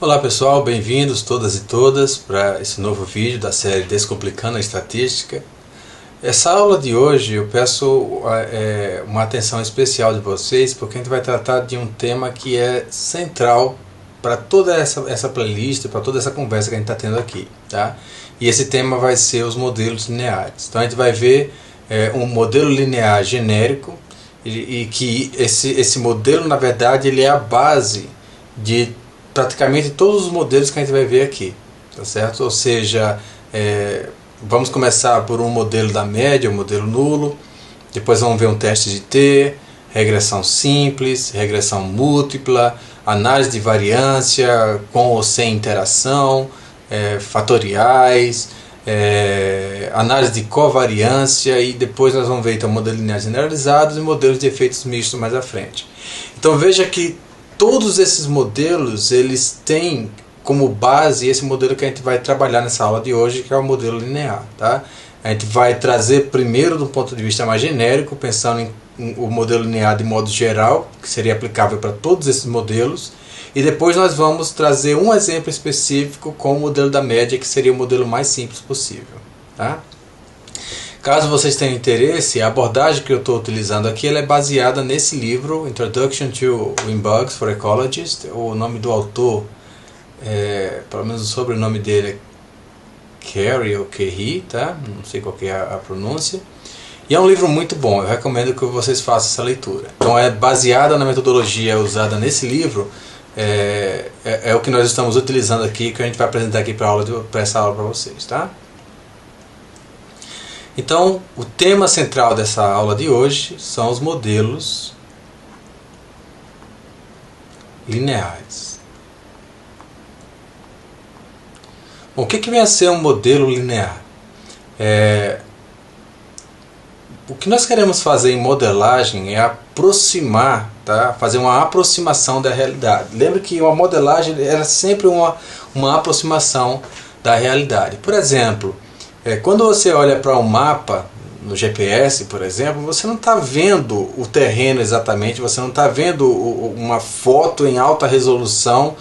Olá pessoal, bem-vindos todas e todas para esse novo vídeo da série Descomplicando a Estatística. Essa aula de hoje eu peço uma atenção especial de vocês, porque a gente vai tratar de um tema que é central para toda essa playlist, para toda essa conversa que a gente está tendo aqui, tá? E esse tema vai ser os modelos lineares. Então a gente vai ver um modelo linear genérico e que esse modelo, na verdade, ele é a base de praticamente todos os modelos que a gente vai ver aqui, tá certo? Ou seja, vamos começar por um modelo da média, um modelo nulo, depois vamos ver um teste de T, regressão simples, regressão múltipla, análise de variância com ou sem interação, fatoriais, análise de covariância, e depois nós vamos ver então modelos lineares generalizados e modelos de efeitos mistos mais à frente. Então veja que todos esses modelos, eles têm como base esse modelo que a gente vai trabalhar nessa aula de hoje, que é o modelo linear, tá? A gente vai trazer primeiro do ponto de vista mais genérico, pensando em o modelo linear de modo geral, que seria aplicável para todos esses modelos, e depois nós vamos trazer um exemplo específico com o modelo da média, que seria o modelo mais simples possível, tá? Caso vocês tenham interesse, a abordagem que eu estou utilizando aqui ela é baseada nesse livro, Introduction to Winbugs for Ecologists. O nome do autor, pelo menos o sobrenome dele é Carey ou Kerry, tá? Não sei qual que é a pronúncia. E é um livro muito bom, eu recomendo que vocês façam essa leitura. Então é baseada na metodologia usada nesse livro, é o que nós estamos utilizando aqui, que a gente vai apresentar aqui para essa aula para vocês, tá? Então, o tema central dessa aula de hoje são os modelos lineares. Bom, o que vem a ser um modelo linear? O que nós queremos fazer em modelagem é aproximar, tá? Fazer uma aproximação da realidade. Lembre que uma modelagem era sempre uma aproximação da realidade. Por exemplo, quando você olha para um mapa no GPS, por exemplo, você não está vendo o terreno exatamente, você não está vendo uma foto em alta resolução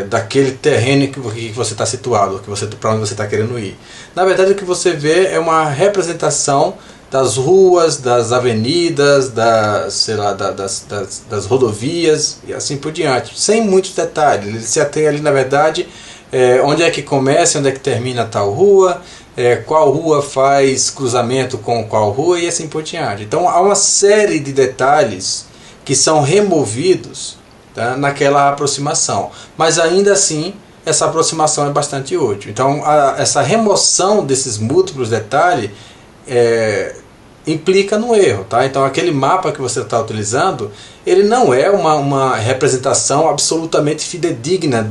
daquele terreno que você está situado, para onde você está querendo ir. Na verdade, o que você vê é uma representação das ruas, das avenidas, das rodovias e assim por diante, sem muitos detalhes. Ele se atém ali, na verdade, onde é que começa, onde é que termina tal rua, qual rua faz cruzamento com qual rua e assim por diante. Então há uma série de detalhes que são removidos, tá, naquela aproximação, mas ainda assim essa aproximação é bastante útil. Então essa remoção desses múltiplos detalhes implica no erro, tá? Então aquele mapa que você está utilizando, ele não é uma representação absolutamente fidedigna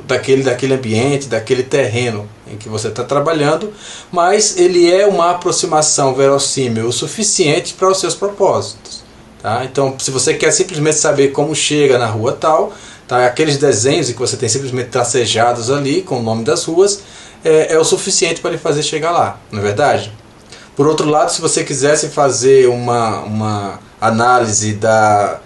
daquele ambiente, daquele terreno em que você está trabalhando, mas ele é uma aproximação verossímil o suficiente para os seus propósitos, tá? Então se você quer simplesmente saber como chega na rua tal, tá? Aqueles desenhos em que você tem simplesmente tracejados ali com o nome das ruas, é o suficiente para ele fazer chegar lá, não é verdade? Por outro lado, se você quisesse fazer uma análise da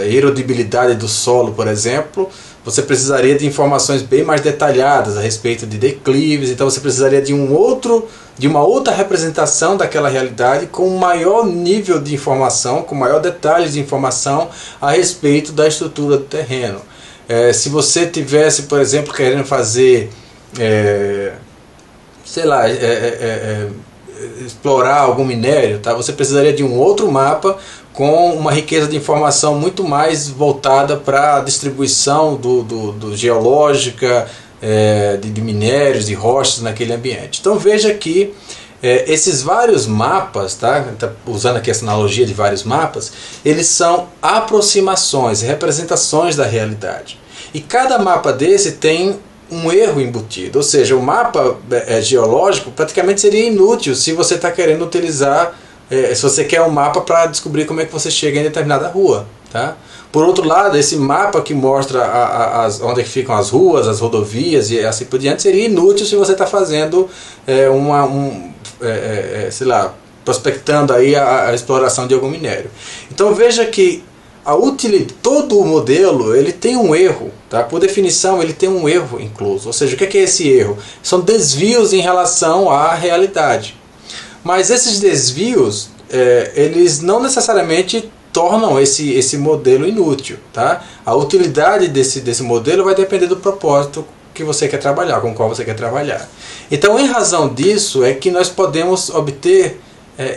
erodibilidade do solo, por exemplo, você precisaria de informações bem mais detalhadas a respeito de declives, então você precisaria de uma outra representação daquela realidade com maior nível de informação, com maior detalhes de informação a respeito da estrutura do terreno. Se você tivesse, por exemplo, querendo fazer explorar algum minério, tá? Você precisaria de um outro mapa com uma riqueza de informação muito mais voltada para a distribuição do geológica, de minérios, de rochas naquele ambiente. Então veja que esses vários mapas, tá? Usando aqui essa analogia de vários mapas, eles são aproximações, representações da realidade. E cada mapa desse tem um erro embutido, ou seja, o mapa geológico praticamente seria inútil se você está querendo utilizar, se você quer um mapa para descobrir como é que você chega em determinada rua, tá? Por outro lado, esse mapa que mostra onde é que ficam as ruas, as rodovias e assim por diante, seria inútil se você está fazendo prospectando aí a exploração de algum minério. Então veja que todo o modelo ele tem um erro, tá? Por definição ele tem um erro incluso. Ou seja, o que é esse erro? São desvios em relação à realidade. Mas esses desvios, eles não necessariamente tornam esse modelo inútil, tá? A utilidade desse modelo vai depender do propósito que você quer trabalhar, com o qual você quer trabalhar. Então, em razão disso, é que nós podemos obter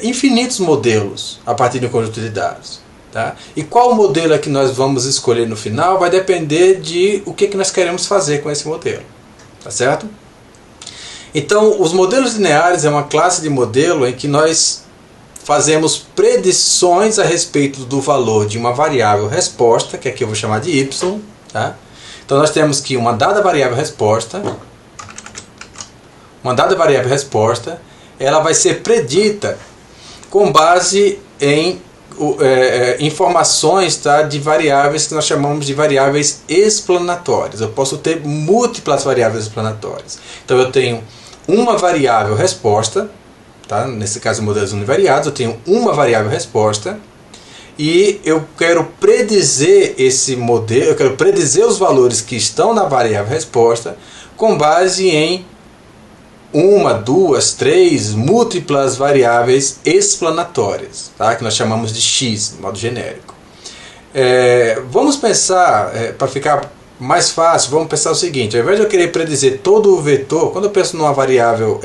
infinitos modelos a partir de um conjunto de dados. Tá? E qual modelo é que nós vamos escolher no final vai depender de o que nós queremos fazer com esse modelo. Tá certo? Então, os modelos lineares é uma classe de modelo em que nós fazemos predições a respeito do valor de uma variável resposta, que aqui eu vou chamar de y. Tá? Então, nós temos que uma dada variável resposta, ela vai ser predita com base em informações, tá, de variáveis que nós chamamos de variáveis explanatórias. Eu posso ter múltiplas variáveis explanatórias. Então eu tenho uma variável resposta, tá? Nesse caso modelos univariados, eu tenho uma variável resposta e eu quero predizer esse modelo, eu quero predizer os valores que estão na variável resposta com base em uma, duas, três múltiplas variáveis explanatórias, tá? Que nós chamamos de x, de modo genérico. Vamos pensar, para ficar mais fácil, vamos pensar o seguinte: ao invés de eu querer predizer todo o vetor, quando eu penso numa variável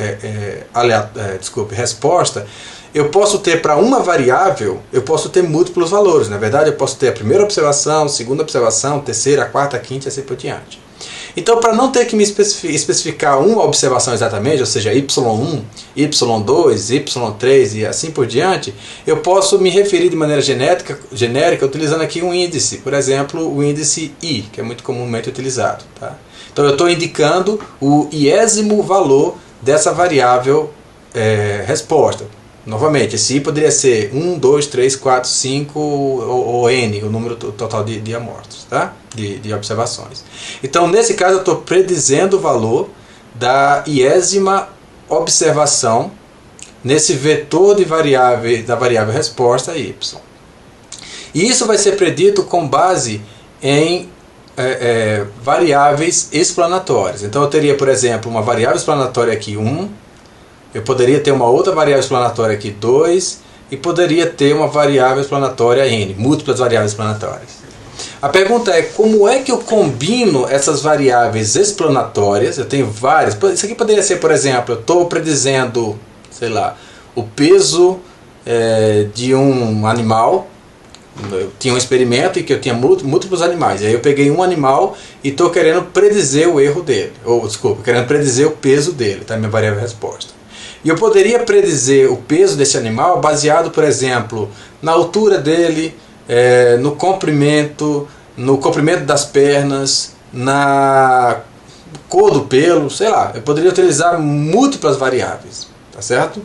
resposta, eu posso ter para uma variável, eu posso ter múltiplos valores. Na verdade, eu posso ter a primeira observação, segunda observação, terceira, quarta, quinta e assim por diante. Então, para não ter que me especificar uma observação exatamente, ou seja, y1, y2, y3 e assim por diante, eu posso me referir de maneira genérica utilizando aqui um índice, por exemplo, o índice i, que é muito comumente utilizado. Tá? Então, eu estou indicando o iésimo valor dessa variável resposta. Novamente, esse i poderia ser 1, 2, 3, 4, 5 ou n, o número total de amortos, tá? de observações. Então, nesse caso, eu estou predizendo o valor da iésima observação nesse vetor de da variável resposta y. E isso vai ser predito com base em variáveis explanatórias. Então, eu teria, por exemplo, uma variável explanatória aqui 1, eu poderia ter uma outra variável explanatória aqui 2 e poderia ter uma variável explanatória n, múltiplas variáveis explanatórias. A pergunta é: como é que eu combino essas variáveis explanatórias? Eu tenho várias. Isso aqui poderia ser, por exemplo, eu estou predizendo, sei lá, o peso de um animal. Eu tinha um experimento em que eu tinha múltiplos animais. Aí eu peguei um animal e estou querendo predizer o erro dele. Querendo predizer o peso dele, tá? Minha variável resposta. E eu poderia predizer o peso desse animal baseado, por exemplo, na altura dele, no comprimento das pernas, na cor do pelo, sei lá. Eu poderia utilizar múltiplas variáveis, tá certo?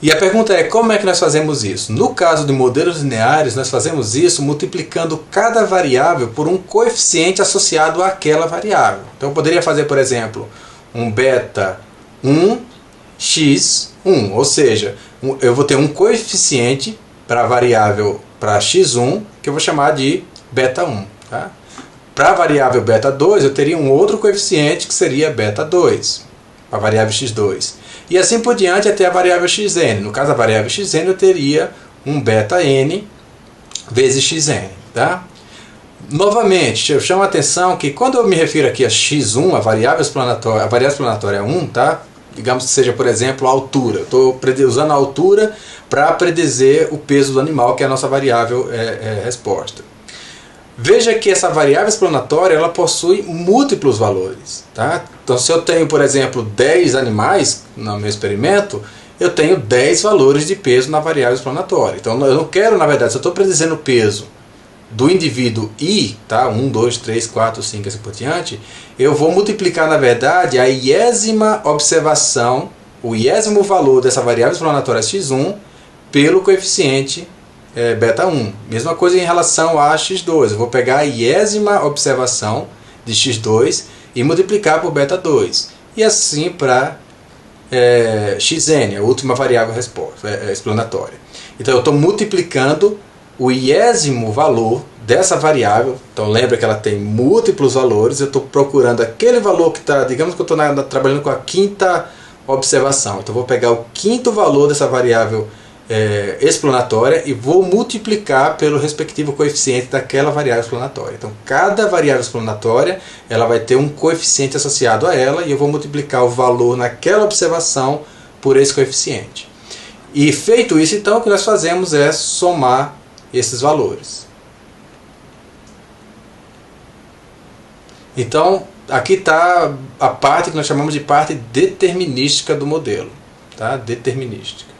E a pergunta é: como é que nós fazemos isso? No caso de modelos lineares, nós fazemos isso multiplicando cada variável por um coeficiente associado àquela variável. Então eu poderia fazer, por exemplo, um beta 1 x1, ou seja, eu vou ter um coeficiente para a variável para x1 que eu vou chamar de beta 1. Tá? Para a variável beta 2 eu teria um outro coeficiente que seria beta 2, para a variável x2. E assim por diante até a variável xn. No caso da variável xn eu teria um beta n vezes xn. Tá? Novamente, eu chamo a atenção que quando eu me refiro aqui a x1, a variável explanatória 1, tá? Digamos que seja, por exemplo, a altura. Eu estou usando a altura para predizer o peso do animal, que é a nossa variável resposta. Veja que essa variável explanatória ela possui múltiplos valores. Tá? Então, se eu tenho, por exemplo, 10 animais no meu experimento, eu tenho 10 valores de peso na variável explanatória. Então, eu não quero, na verdade, se eu estou predizendo o peso do indivíduo i, tá? 1, 2, 3, 4, 5 e assim por diante, eu vou multiplicar, na verdade, a iésima observação, o iésimo valor dessa variável explanatória x1 pelo coeficiente beta 1. Mesma coisa em relação a x2. Eu vou pegar a iésima observação de x2 e multiplicar por beta 2. E assim para xn, a última variável explanatória. Então eu estou multiplicando o iésimo valor dessa variável. Então lembra que ela tem múltiplos valores, eu estou procurando aquele valor que está, digamos que eu estou trabalhando com a quinta observação. Então eu vou pegar o quinto valor dessa variável explanatória e vou multiplicar pelo respectivo coeficiente daquela variável explanatória. Então cada variável explanatória ela vai ter um coeficiente associado a ela e eu vou multiplicar o valor naquela observação por esse coeficiente. E feito isso, então, o que nós fazemos é somar esses valores. Então, aqui está a parte que nós chamamos de parte determinística do modelo. Tá? Determinística.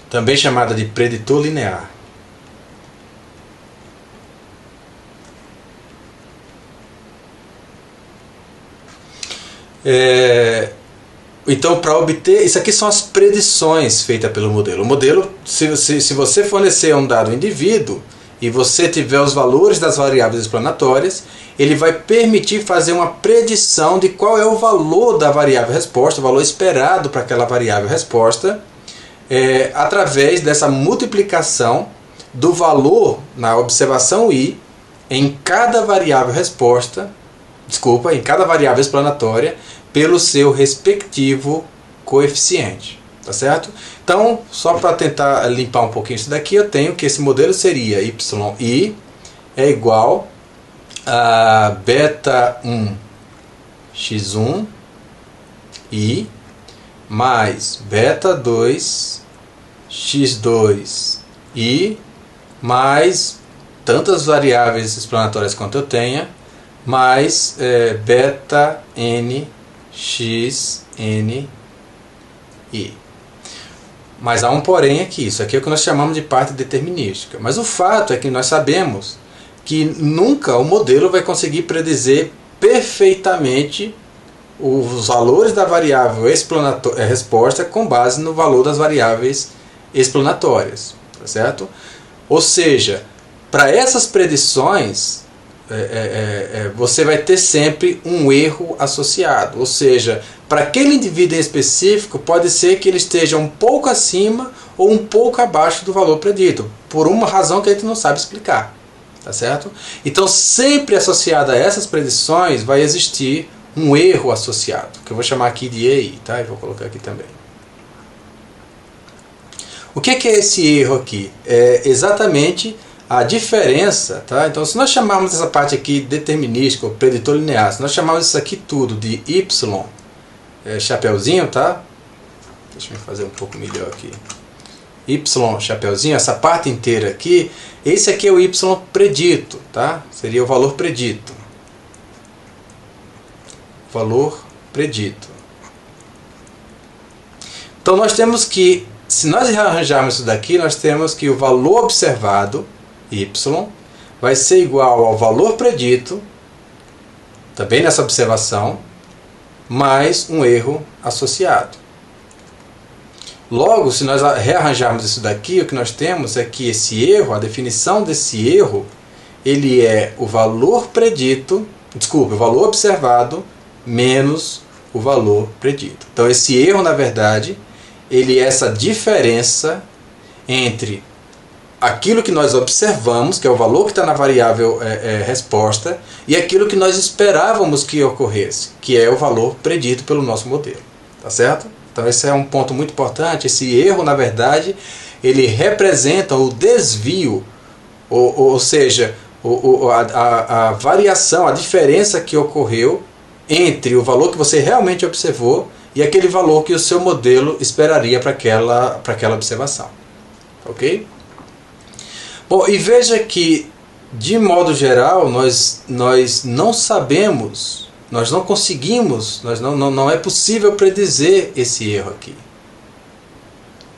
Também chamada de preditor linear. Então, para obter, isso aqui são as predições feitas pelo modelo. O modelo, se você fornecer um dado indivíduo e você tiver os valores das variáveis explanatórias, ele vai permitir fazer uma predição de qual é o valor da variável resposta, o valor esperado para aquela variável resposta, através dessa multiplicação do valor na observação I em cada variável resposta, em cada variável explanatória, pelo seu respectivo coeficiente, tá certo? Então, só para tentar limpar um pouquinho isso daqui, eu tenho que esse modelo seria yi é igual a beta 1 x1 i mais beta 2 x2 i mais tantas variáveis explanatórias quanto eu tenha, mais beta n x n i. Mas há um porém aqui, isso aqui é o que nós chamamos de parte determinística. Mas o fato é que nós sabemos que nunca o modelo vai conseguir predizer perfeitamente os valores da variável resposta com base no valor das variáveis explanatórias, tá certo? Ou seja, para essas predições você vai ter sempre um erro associado, ou seja, para aquele indivíduo em específico pode ser que ele esteja um pouco acima ou um pouco abaixo do valor predito, por uma razão que a gente não sabe explicar, tá certo? Então sempre associado a essas predições vai existir um erro associado, que eu vou chamar aqui de EI, tá? E vou colocar aqui também. O que é esse erro aqui? É exatamente a diferença, tá? Então, se nós chamarmos essa parte aqui determinística, ou preditor linear, se nós chamarmos isso aqui tudo de y, chapeuzinho, tá? Deixa eu fazer um pouco melhor aqui. Y, chapeuzinho, essa parte inteira aqui, esse aqui é o y predito, tá? Seria o valor predito. Valor predito. Então, nós temos que, se nós rearranjarmos isso daqui, nós temos que o valor observado, y, vai ser igual ao valor predito, também nessa observação, mais um erro associado. Logo, se nós rearranjarmos isso daqui, o que nós temos é que esse erro, a definição desse erro, ele é o valor predito, o valor observado menos o valor predito. Então esse erro, na verdade, ele é essa diferença entre aquilo que nós observamos, que é o valor que está na variável resposta, e aquilo que nós esperávamos que ocorresse, que é o valor predito pelo nosso modelo. Tá certo? Então esse é um ponto muito importante. Esse erro, na verdade, ele representa o desvio, ou seja, a variação, a diferença que ocorreu entre o valor que você realmente observou e aquele valor que o seu modelo esperaria para aquela observação. Ok? Bom, e veja que, de modo geral, nós não sabemos, nós não conseguimos, não é possível predizer esse erro aqui.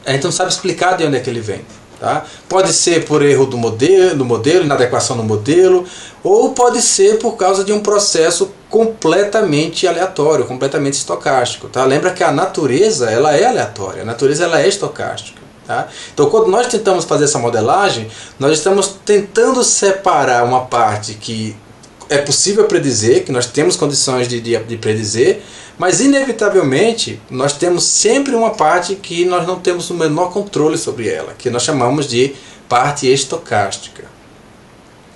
A gente não sabe explicar de onde é que ele vem. Tá? Pode ser por erro do modelo, inadequação no modelo, ou pode ser por causa de um processo completamente aleatório, completamente estocástico. Tá? Lembra que a natureza ela é aleatória, a natureza ela é estocástica. Tá? Então, quando nós tentamos fazer essa modelagem, nós estamos tentando separar uma parte que é possível predizer, que nós temos condições de predizer, mas inevitavelmente nós temos sempre uma parte que nós não temos o menor controle sobre ela, que nós chamamos de parte estocástica.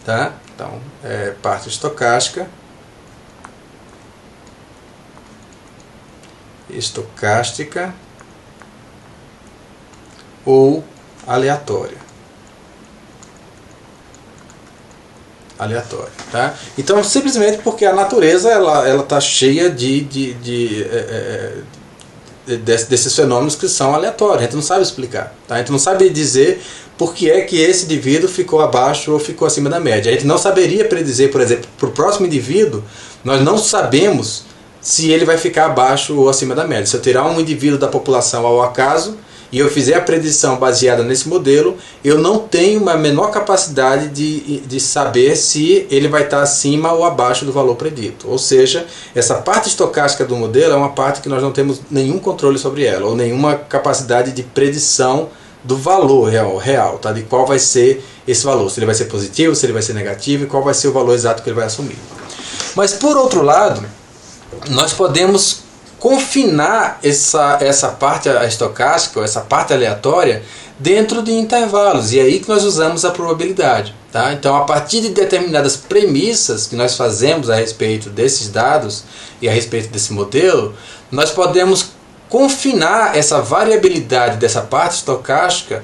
Tá? Então, parte estocástica, ou aleatória. Tá? Então, simplesmente porque a natureza ela tá cheia desses fenômenos que são aleatórios. A gente não sabe explicar. Tá? A gente não sabe dizer por que é que esse indivíduo ficou abaixo ou ficou acima da média. A gente não saberia predizer, por exemplo, para o próximo indivíduo, nós não sabemos se ele vai ficar abaixo ou acima da média. Se eu tirar um indivíduo da população ao acaso e eu fizer a predição baseada nesse modelo, eu não tenho a menor capacidade de saber se ele vai estar acima ou abaixo do valor predito. Ou seja, essa parte estocástica do modelo é uma parte que nós não temos nenhum controle sobre ela, ou nenhuma capacidade de predição do valor real, tá? De qual vai ser esse valor, se ele vai ser positivo, se ele vai ser negativo, e qual vai ser o valor exato que ele vai assumir. Mas, por outro lado, nós podemos confinar essa parte estocástica, essa parte aleatória, dentro de intervalos, e é aí que nós usamos a probabilidade. Tá? Então, a partir de determinadas premissas que nós fazemos a respeito desses dados e a respeito desse modelo, nós podemos confinar essa variabilidade dessa parte estocástica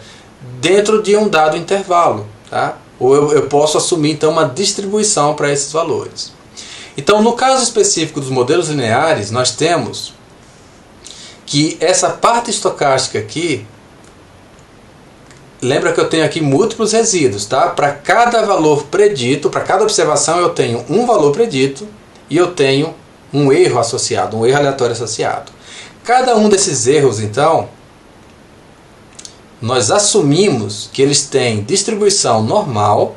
dentro de um dado intervalo. Tá? Ou eu posso assumir então uma distribuição para esses valores. Então, no caso específico dos modelos lineares, nós temos que essa parte estocástica aqui, lembra que eu tenho aqui múltiplos resíduos, tá? Para cada valor predito, para cada observação eu tenho um valor predito e eu tenho um erro associado, um erro aleatório associado. Cada um desses erros, então, nós assumimos que eles têm distribuição normal,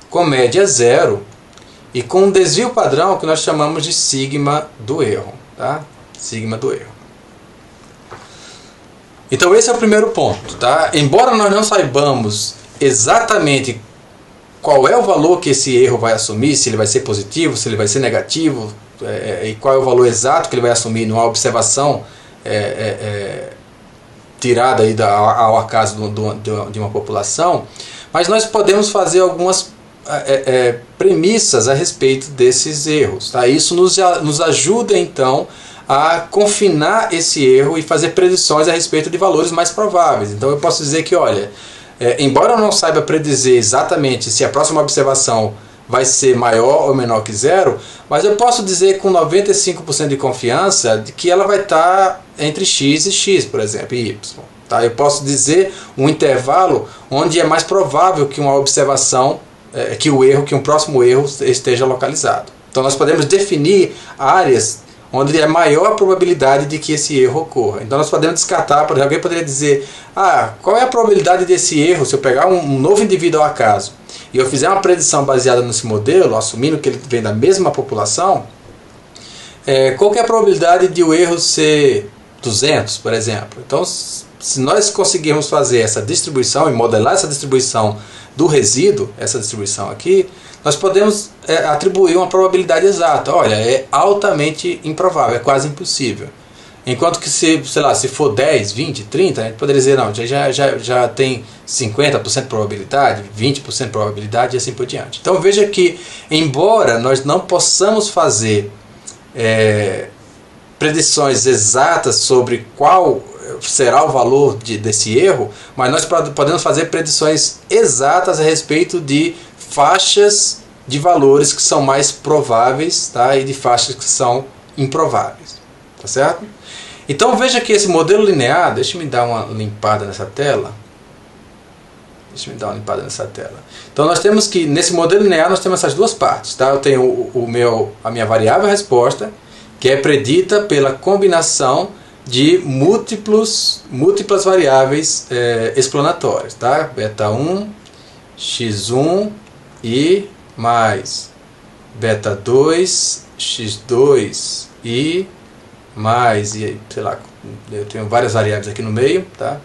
com média zero, e com um desvio padrão que nós chamamos de sigma do erro. Tá? Sigma do erro. Então esse é o primeiro ponto. Tá? Embora nós não saibamos exatamente qual é o valor que esse erro vai assumir, se ele vai ser positivo, se ele vai ser negativo, e qual é o valor exato que ele vai assumir numa observação tirada aí ao acaso de uma população, mas nós podemos fazer algumas premissas a respeito desses erros. Tá? Isso nos ajuda então a confinar esse erro e fazer predições a respeito de valores mais prováveis. Então eu posso dizer que, olha, embora eu não saiba predizer exatamente se a próxima observação vai ser maior ou menor que zero, mas eu posso dizer com 95% de confiança de que ela vai estar entre x e x, por exemplo, e y. Tá? Eu posso dizer um intervalo onde é mais provável que uma observação que um próximo erro esteja localizado. Então nós podemos definir áreas onde é maior a probabilidade de que esse erro ocorra. Então nós podemos descartar, por exemplo, alguém poderia dizer, qual é a probabilidade desse erro se eu pegar um novo indivíduo ao acaso e eu fizer uma predição baseada nesse modelo, assumindo que ele vem da mesma população, qual que é a probabilidade de o erro ser 200, por exemplo? Então, se nós conseguirmos fazer essa distribuição e modelar essa distribuição do resíduo, essa distribuição aqui, nós podemos atribuir uma probabilidade exata. Olha, é altamente improvável, é quase impossível. Enquanto que se for 10, 20, 30, a gente poderia dizer, não, já tem 50% de probabilidade, 20% de probabilidade e assim por diante. Então veja que, embora nós não possamos fazer predições exatas sobre qual será o valor desse erro, mas nós podemos fazer predições exatas a respeito de faixas de valores que são mais prováveis, tá? E de faixas que são improváveis. Tá certo? Então veja que esse modelo linear, deixa eu me dar uma limpada nessa tela. Então nós temos que, nesse modelo linear, nós temos essas duas partes. Tá? Eu tenho a minha variável resposta, que é predita pela combinação de múltiplas variáveis explanatórias. Tá? Beta 1, x1 e mais beta 2, x2 e mais, sei lá, eu tenho várias variáveis aqui no meio, tá?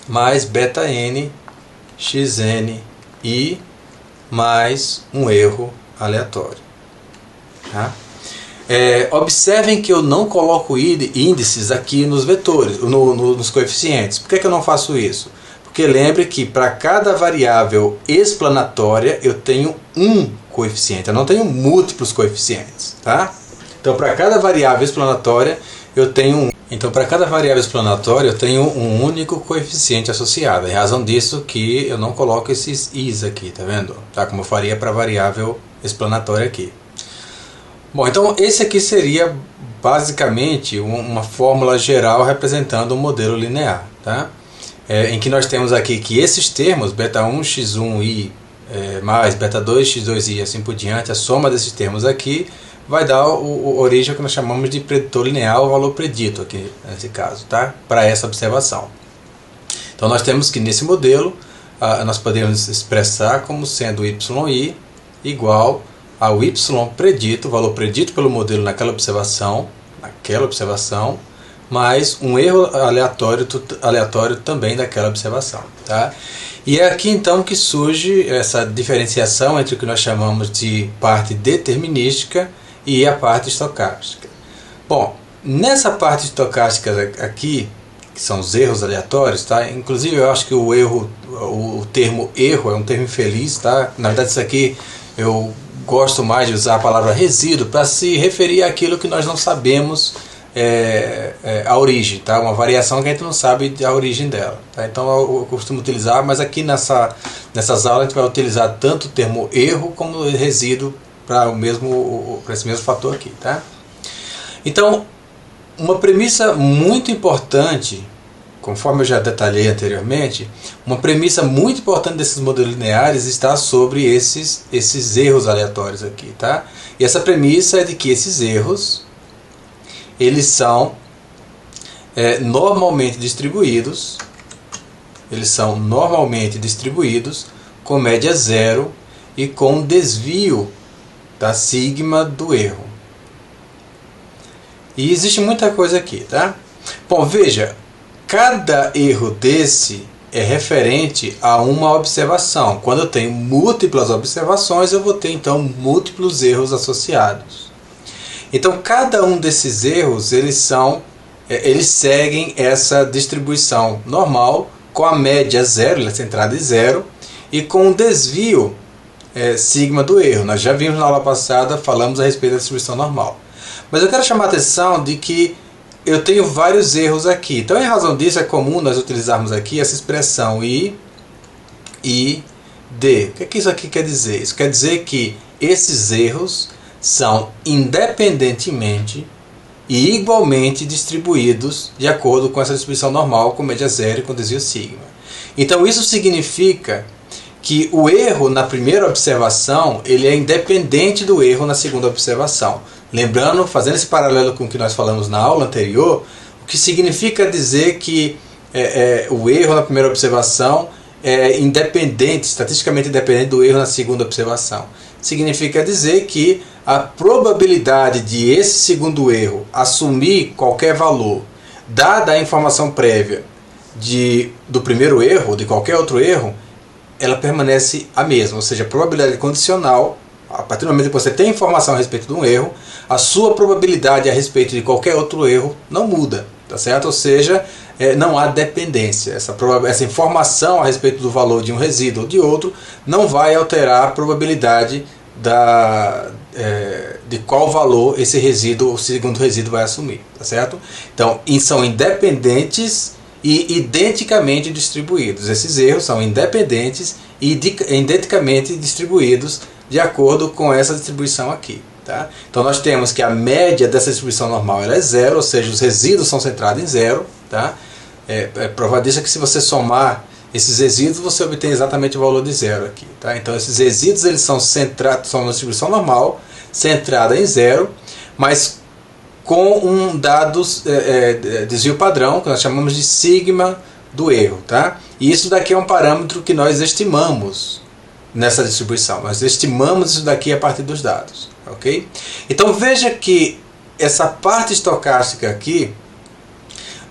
Mais beta n, xn e mais um erro aleatório. Tá? Observem que eu não coloco índices aqui nos vetores, nos coeficientes. Por que eu não faço isso? Porque lembre que para cada variável explanatória eu tenho um coeficiente, eu não tenho múltiplos coeficientes. Tá? Então para cada variável explanatória eu tenho um. Então para cada variável explanatória eu tenho um único coeficiente associado. É razão disso que eu não coloco esses i's aqui, tá vendo? Tá? Como eu faria para a variável explanatória aqui. Bom, então esse aqui seria basicamente uma fórmula geral representando um modelo linear, tá? Em que nós temos aqui que esses termos, beta1, x1i mais beta2, x2i e assim por diante, a soma desses termos aqui vai dar origem ao que nós chamamos de preditor linear, o valor predito aqui nesse caso, tá? Para essa observação. Então nós temos que nesse modelo nós podemos expressar como sendo yi igual ao y predito, o valor predito pelo modelo naquela observação, mais um erro aleatório também daquela observação. Tá? E é aqui então que surge essa diferenciação entre o que nós chamamos de parte determinística e a parte estocástica. Bom, nessa parte estocástica aqui, que são os erros aleatórios, tá? Inclusive eu acho que o termo erro é um termo infeliz, tá? Na verdade isso aqui eu gosto mais de usar a palavra resíduo para se referir àquilo que nós não sabemos a origem, tá? Uma variação que a gente não sabe a origem dela, tá? Então eu costumo utilizar, mas aqui nessas aulas a gente vai utilizar tanto o termo erro como resíduo para esse mesmo fator aqui, tá? Então, uma premissa muito importante, conforme eu já detalhei anteriormente, uma premissa muito importante desses modelos lineares está sobre esses erros aleatórios aqui, tá? E essa premissa é de que esses erros eles são normalmente distribuídos, com média zero e com desvio da sigma do erro. E existe muita coisa aqui, tá? Bom, veja, cada erro desse é referente a uma observação. Quando eu tenho múltiplas observações, eu vou ter então múltiplos erros associados. Então cada um desses erros eles seguem essa distribuição normal com a média zero, ela é centrada em zero, e com o desvio sigma do erro. Nós já vimos na aula passada, falamos a respeito da distribuição normal. Mas eu quero chamar a atenção de que eu tenho vários erros aqui. Então, em razão disso, é comum nós utilizarmos aqui essa expressão I, D. O que é que isso aqui quer dizer? Isso quer dizer que esses erros são independentemente e igualmente distribuídos de acordo com essa distribuição normal, com média zero e com desvio sigma. Então, isso significa que o erro na primeira observação ele é independente do erro na segunda observação. Lembrando, fazendo esse paralelo com o que nós falamos na aula anterior, o que significa dizer que o erro na primeira observação é independente, estatisticamente independente do erro na segunda observação. Significa dizer que a probabilidade de esse segundo erro assumir qualquer valor, dada a informação prévia do primeiro erro, de qualquer outro erro, ela permanece a mesma, ou seja, a probabilidade condicional, a partir do momento que você tem informação a respeito de um erro, a sua probabilidade a respeito de qualquer outro erro não muda, tá certo? Ou seja, não há dependência. Essa informação a respeito do valor de um resíduo ou de outro não vai alterar a probabilidade de qual valor esse resíduo, o segundo resíduo, vai assumir, tá certo? Então, são independentes e identicamente distribuídos. Esses erros são independentes e identicamente distribuídos de acordo com essa distribuição aqui. Tá? Então nós temos que a média dessa distribuição normal ela é zero, ou seja, os resíduos são centrados em zero. Tá? Prova disso é que se você somar esses resíduos, você obtém exatamente o valor de zero aqui. Tá? Então esses resíduos eles são uma distribuição normal, centrada em zero, mas com um dado desvio padrão, que nós chamamos de sigma do erro. Tá? E isso daqui é um parâmetro que nós estimamos nessa distribuição. Nós estimamos isso daqui a partir dos dados. Okay? Então veja que essa parte estocástica aqui,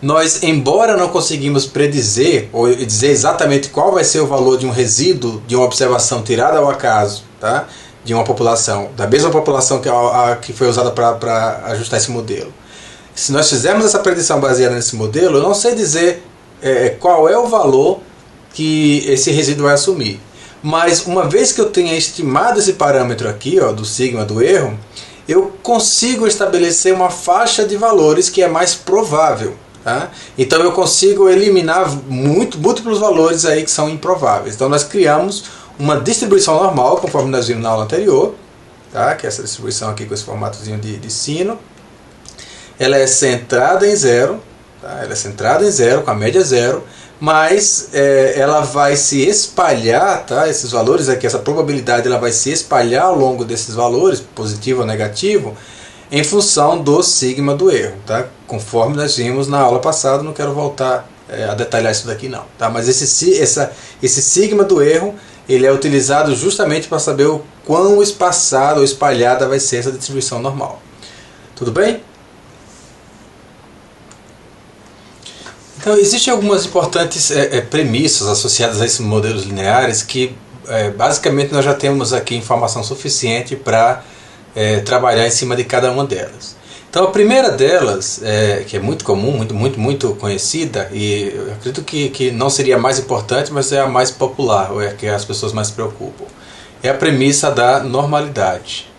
nós, embora não conseguimos predizer ou dizer exatamente qual vai ser o valor de um resíduo de uma observação tirada ao acaso, tá? de uma população, da mesma população que foi usada para ajustar esse modelo. Se nós fizermos essa predição baseada nesse modelo, eu não sei dizer qual é o valor que esse resíduo vai assumir. Mas uma vez que eu tenha estimado esse parâmetro aqui, ó, do sigma do erro, eu consigo estabelecer uma faixa de valores que é mais provável. Tá? Então eu consigo eliminar múltiplos valores aí que são improváveis. Então nós criamos uma distribuição normal, conforme nós vimos na aula anterior, tá? Que é essa distribuição aqui com esse formatozinho de sino. Ela é centrada em zero, tá? Ela é centrada em zero, com a média zero, mas ela vai se espalhar, tá? Esses valores aqui, essa probabilidade ela vai se espalhar ao longo desses valores, positivo ou negativo, em função do sigma do erro, tá? Conforme nós vimos na aula passada, não quero voltar a detalhar isso daqui não, tá? Mas esse sigma do erro, ele é utilizado justamente para saber o quão espaçada ou espalhada vai ser essa distribuição normal. Tudo bem? Então, existem algumas importantes premissas associadas a esses modelos lineares que, basicamente, nós já temos aqui informação suficiente para trabalhar em cima de cada uma delas. Então, a primeira delas, que é muito comum, muito conhecida, e eu acredito que não seria a mais importante, mas é a mais popular, ou é a que as pessoas mais se preocupam, é a premissa da normalidade.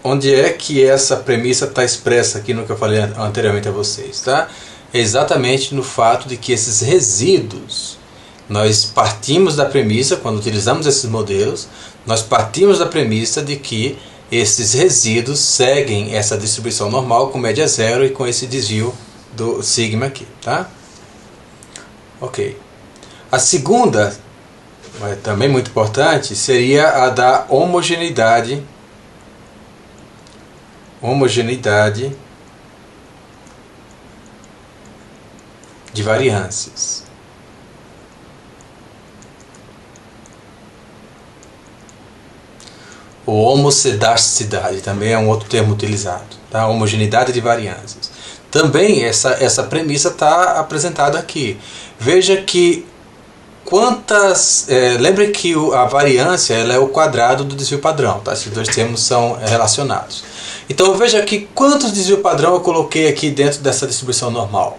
Onde é que essa premissa está expressa aqui no que eu falei anteriormente a vocês, tá? É exatamente no fato de que esses resíduos, nós partimos da premissa, quando utilizamos esses modelos, nós partimos da premissa de que esses resíduos seguem essa distribuição normal com média zero e com esse desvio do sigma aqui, tá? Ok. A segunda, também muito importante, seria a da homogeneidade de variâncias. Ou homocedasticidade, também é um outro termo utilizado, tá? Homogeneidade de variâncias. Também essa premissa está apresentada aqui. Veja que lembre que a variância ela é o quadrado do desvio padrão, tá? Esses dois termos são relacionados. Então veja aqui quantos desvio padrão eu coloquei aqui dentro dessa distribuição normal.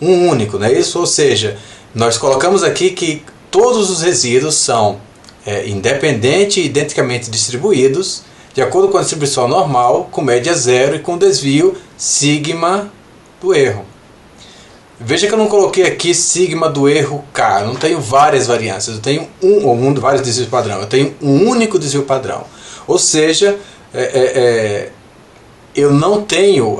Um único, não é isso? Ou seja, nós colocamos aqui que todos os resíduos são independente e identicamente distribuídos, de acordo com a distribuição normal, com média zero e com desvio sigma do erro. Veja que eu não coloquei aqui sigma do erro K, eu não tenho várias variâncias, eu tenho vários desvios padrão, eu tenho um único desvio padrão. Ou seja, eu não tenho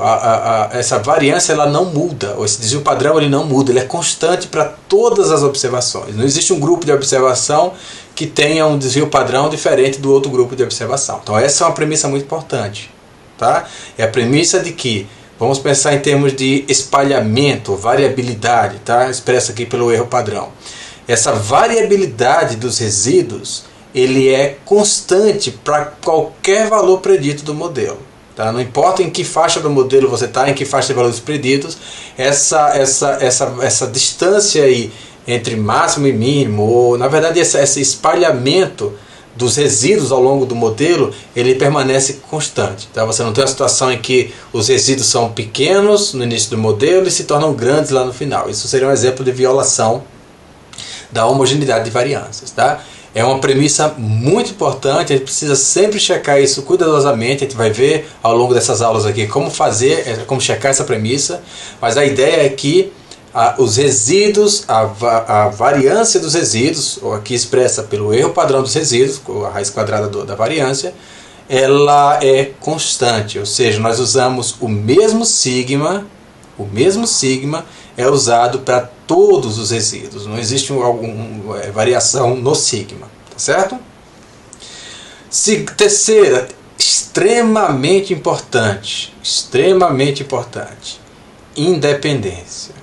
essa variância, ela não muda, ou esse desvio padrão ele não muda, ele é constante para todas as observações. Não existe um grupo de observação que tenha um desvio padrão diferente do outro grupo de observação. Então essa é uma premissa muito importante, tá? É a premissa de que vamos pensar em termos de espalhamento, variabilidade, tá? Expressa aqui pelo erro padrão. Essa variabilidade dos resíduos, ele é constante para qualquer valor predito do modelo. Tá? Não importa em que faixa do modelo você está, em que faixa de valores preditos, essa distância aí entre máximo e mínimo, ou na verdade esse espalhamento dos resíduos ao longo do modelo, ele permanece constante. Tá? Você não tem uma situação em que os resíduos são pequenos no início do modelo e se tornam grandes lá no final. Isso seria um exemplo de violação da homogeneidade de variâncias. Tá? É uma premissa muito importante, a gente precisa sempre checar isso cuidadosamente, a gente vai ver ao longo dessas aulas aqui como checar essa premissa, mas a ideia é que os resíduos, a variância dos resíduos, ou aqui expressa pelo erro padrão dos resíduos, a raiz quadrada da variância, ela é constante, ou seja, nós usamos o mesmo sigma é usado para todos os resíduos, não existe alguma variação no sigma, tá certo? Terceira, extremamente importante, independência.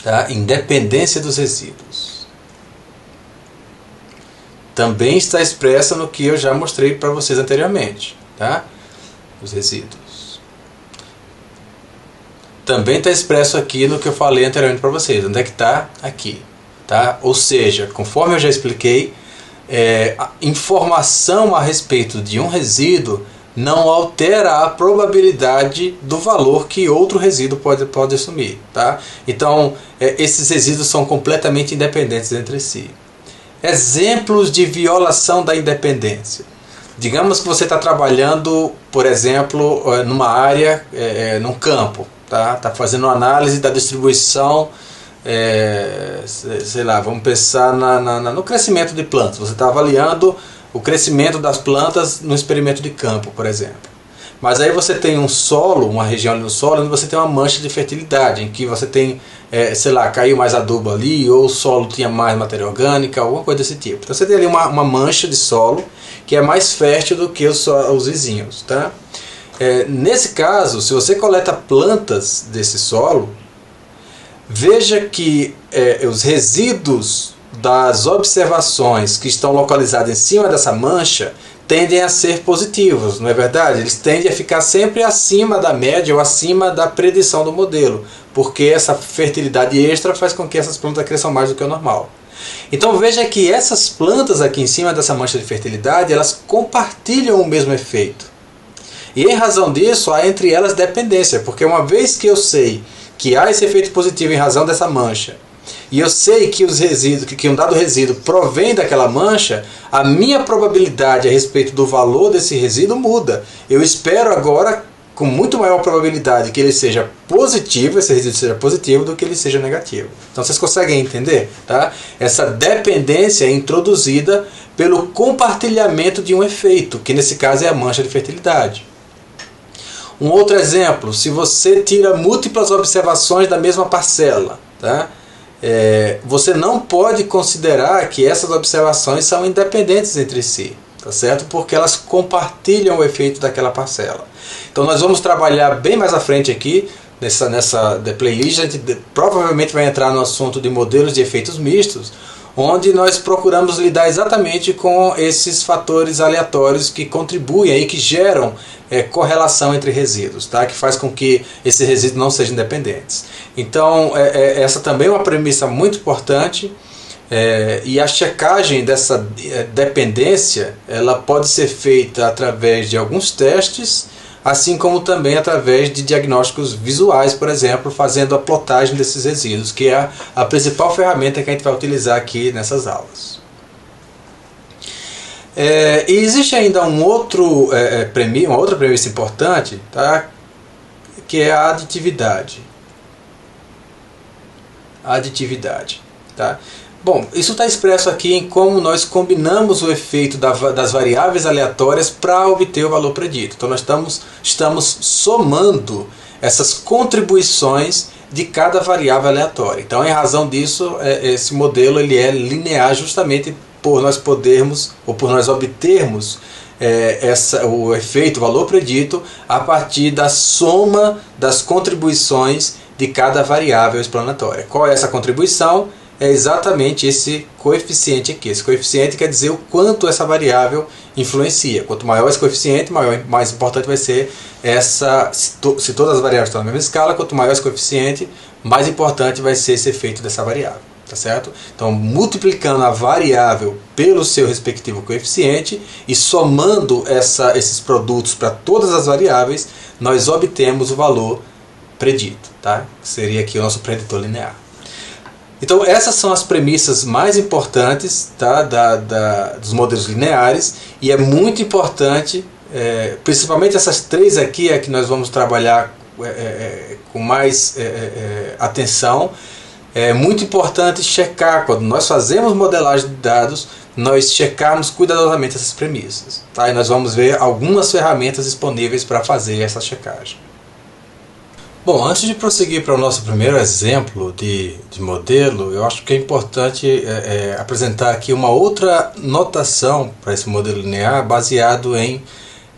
Tá? Independência dos resíduos. Também está expressa no que eu já mostrei para vocês anteriormente, tá? Os resíduos. também está expresso aqui no que eu falei anteriormente para vocês. Onde é que está? Aqui. Tá? Ou seja, conforme eu já expliquei, a informação a respeito de um resíduo não altera a probabilidade do valor que outro resíduo pode assumir. Tá? Então, esses resíduos são completamente independentes entre si. Exemplos de violação da independência. Digamos que você está trabalhando, por exemplo, numa área, num campo. Tá fazendo uma análise da distribuição, sei lá, vamos pensar no crescimento de plantas. Você está avaliando o crescimento das plantas no experimento de campo, por exemplo. Mas aí você tem um solo, uma região ali no solo, onde você tem uma mancha de fertilidade, em que você tem, sei lá, caiu mais adubo ali, ou o solo tinha mais matéria orgânica, alguma coisa desse tipo. Então você tem ali uma mancha de solo que é mais fértil do que os vizinhos. Tá? Nesse caso, se você coleta plantas desse solo, veja que os resíduos das observações que estão localizados em cima dessa mancha tendem a ser positivos, não é verdade? Eles tendem a ficar sempre acima da média ou acima da predição do modelo, porque essa fertilidade extra faz com que essas plantas cresçam mais do que o normal. Então veja que essas plantas aqui em cima dessa mancha de fertilidade, elas compartilham o mesmo efeito. E em razão disso, há entre elas dependência, porque uma vez que eu sei que há esse efeito positivo em razão dessa mancha, e eu sei que um dado resíduo provém daquela mancha, a minha probabilidade a respeito do valor desse resíduo muda. Eu espero agora, com muito maior probabilidade, que ele seja positivo, esse resíduo seja positivo, do que ele seja negativo. Então vocês conseguem entender? Tá? Essa dependência é introduzida pelo compartilhamento de um efeito, que nesse caso é a mancha de fertilidade. Um outro exemplo, se você tira múltiplas observações da mesma parcela, tá? Você não pode considerar que essas observações são independentes entre si, tá certo? Porque elas compartilham o efeito daquela parcela. Então nós vamos trabalhar bem mais à frente aqui, nessa playlist, a gente provavelmente vai entrar no assunto de modelos de efeitos mistos, onde nós procuramos lidar exatamente com esses fatores aleatórios que contribuem e que geram correlação entre resíduos, tá? Que faz com que esses resíduos não sejam independentes. Então, essa também é uma premissa muito importante, e a checagem dessa dependência ela pode ser feita através de alguns testes, assim como também através de diagnósticos visuais, por exemplo, fazendo a plotagem desses resíduos, que é a principal ferramenta que a gente vai utilizar aqui nessas aulas. E existe ainda uma outra premissa importante, tá? Que é a aditividade. Tá? Bom, isso está expresso aqui em como nós combinamos o efeito das variáveis aleatórias para obter o valor predito. Então nós estamos somando essas contribuições de cada variável aleatória. Então, em razão disso, esse modelo ele é linear justamente por nós podermos, ou por nós obtermos o efeito, o valor predito, a partir da soma das contribuições de cada variável explanatória. Qual é essa contribuição? É exatamente esse coeficiente aqui. Esse coeficiente quer dizer o quanto essa variável influencia. Quanto maior esse coeficiente, mais importante vai ser se todas as variáveis estão na mesma escala, quanto maior esse coeficiente, mais importante vai ser esse efeito dessa variável. Tá certo? Então, multiplicando a variável pelo seu respectivo coeficiente e somando esses produtos para todas as variáveis, nós obtemos o valor predito, tá? Que seria aqui o nosso preditor linear. Então, essas são as premissas mais importantes, tá? Dos modelos lineares, e é muito importante, principalmente essas três aqui, é que nós vamos trabalhar com mais atenção. É muito importante checar, quando nós fazemos modelagem de dados, nós checarmos cuidadosamente essas premissas. Tá? E nós vamos ver algumas ferramentas disponíveis para fazer essa checagem. Bom, antes de prosseguir para o nosso primeiro exemplo de modelo, eu acho que é importante apresentar aqui uma outra notação para esse modelo linear baseado em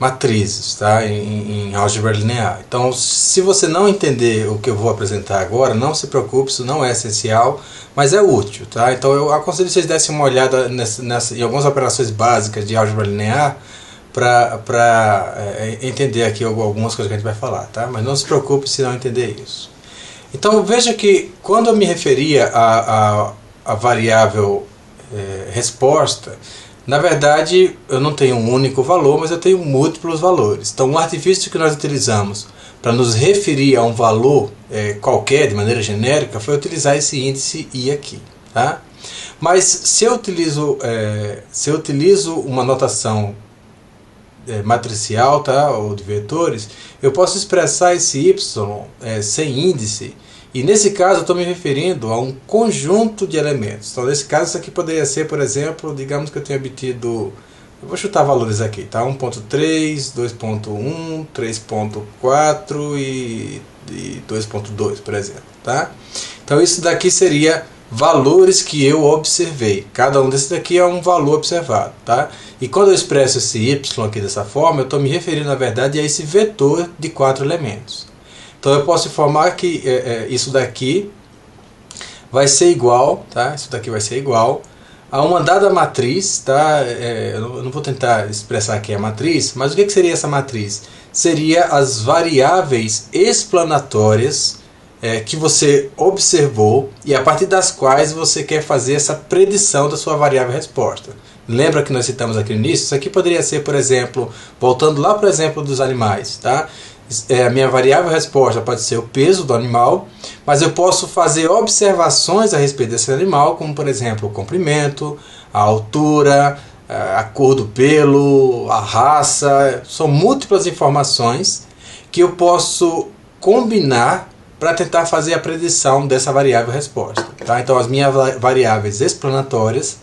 matrizes, tá? em álgebra linear. Então, se você não entender o que eu vou apresentar agora, não se preocupe, isso não é essencial, mas é útil. Tá? Então, eu aconselho que vocês dessem uma olhada em algumas operações básicas de álgebra linear para entender aqui algumas coisas que a gente vai falar. Tá? Mas não se preocupe se não entender isso. Então veja que quando eu me referia à variável resposta, na verdade eu não tenho um único valor, mas eu tenho múltiplos valores. Então o artifício que nós utilizamos para nos referir a um valor qualquer, de maneira genérica, foi utilizar esse índice I aqui. Tá? Mas se eu utilizo uma notação matricial, tá, ou de vetores, eu posso expressar esse y sem índice, e nesse caso eu estou me referindo a um conjunto de elementos. Então nesse caso isso aqui poderia ser, por exemplo, digamos que eu tenha obtido, eu vou chutar valores aqui, tá? 1.3, 2.1, 3.4 e 2.2, por exemplo, tá? Então isso daqui seria valores que eu observei. Cada um desses daqui é um valor observado, tá? E quando eu expresso esse y aqui dessa forma, eu estou me referindo, na verdade, a esse vetor de 4 elementos. Então eu posso informar que isso daqui vai ser igual, tá? Isso daqui vai ser igual a uma dada matriz, tá? Eu não vou tentar expressar aqui a matriz, mas o que seria essa matriz? Seria as variáveis explanatórias que você observou e a partir das quais você quer fazer essa predição da sua variável resposta. Lembra que nós citamos aqui no início? Isso aqui poderia ser, por exemplo, voltando lá para o exemplo dos animais, tá? A minha variável resposta pode ser o peso do animal, mas eu posso fazer observações a respeito desse animal, como por exemplo o comprimento, a altura, a cor do pelo, a raça. São múltiplas informações que eu posso combinar para tentar fazer a predição dessa variável resposta. Tá? Então as minhas variáveis explanatórias,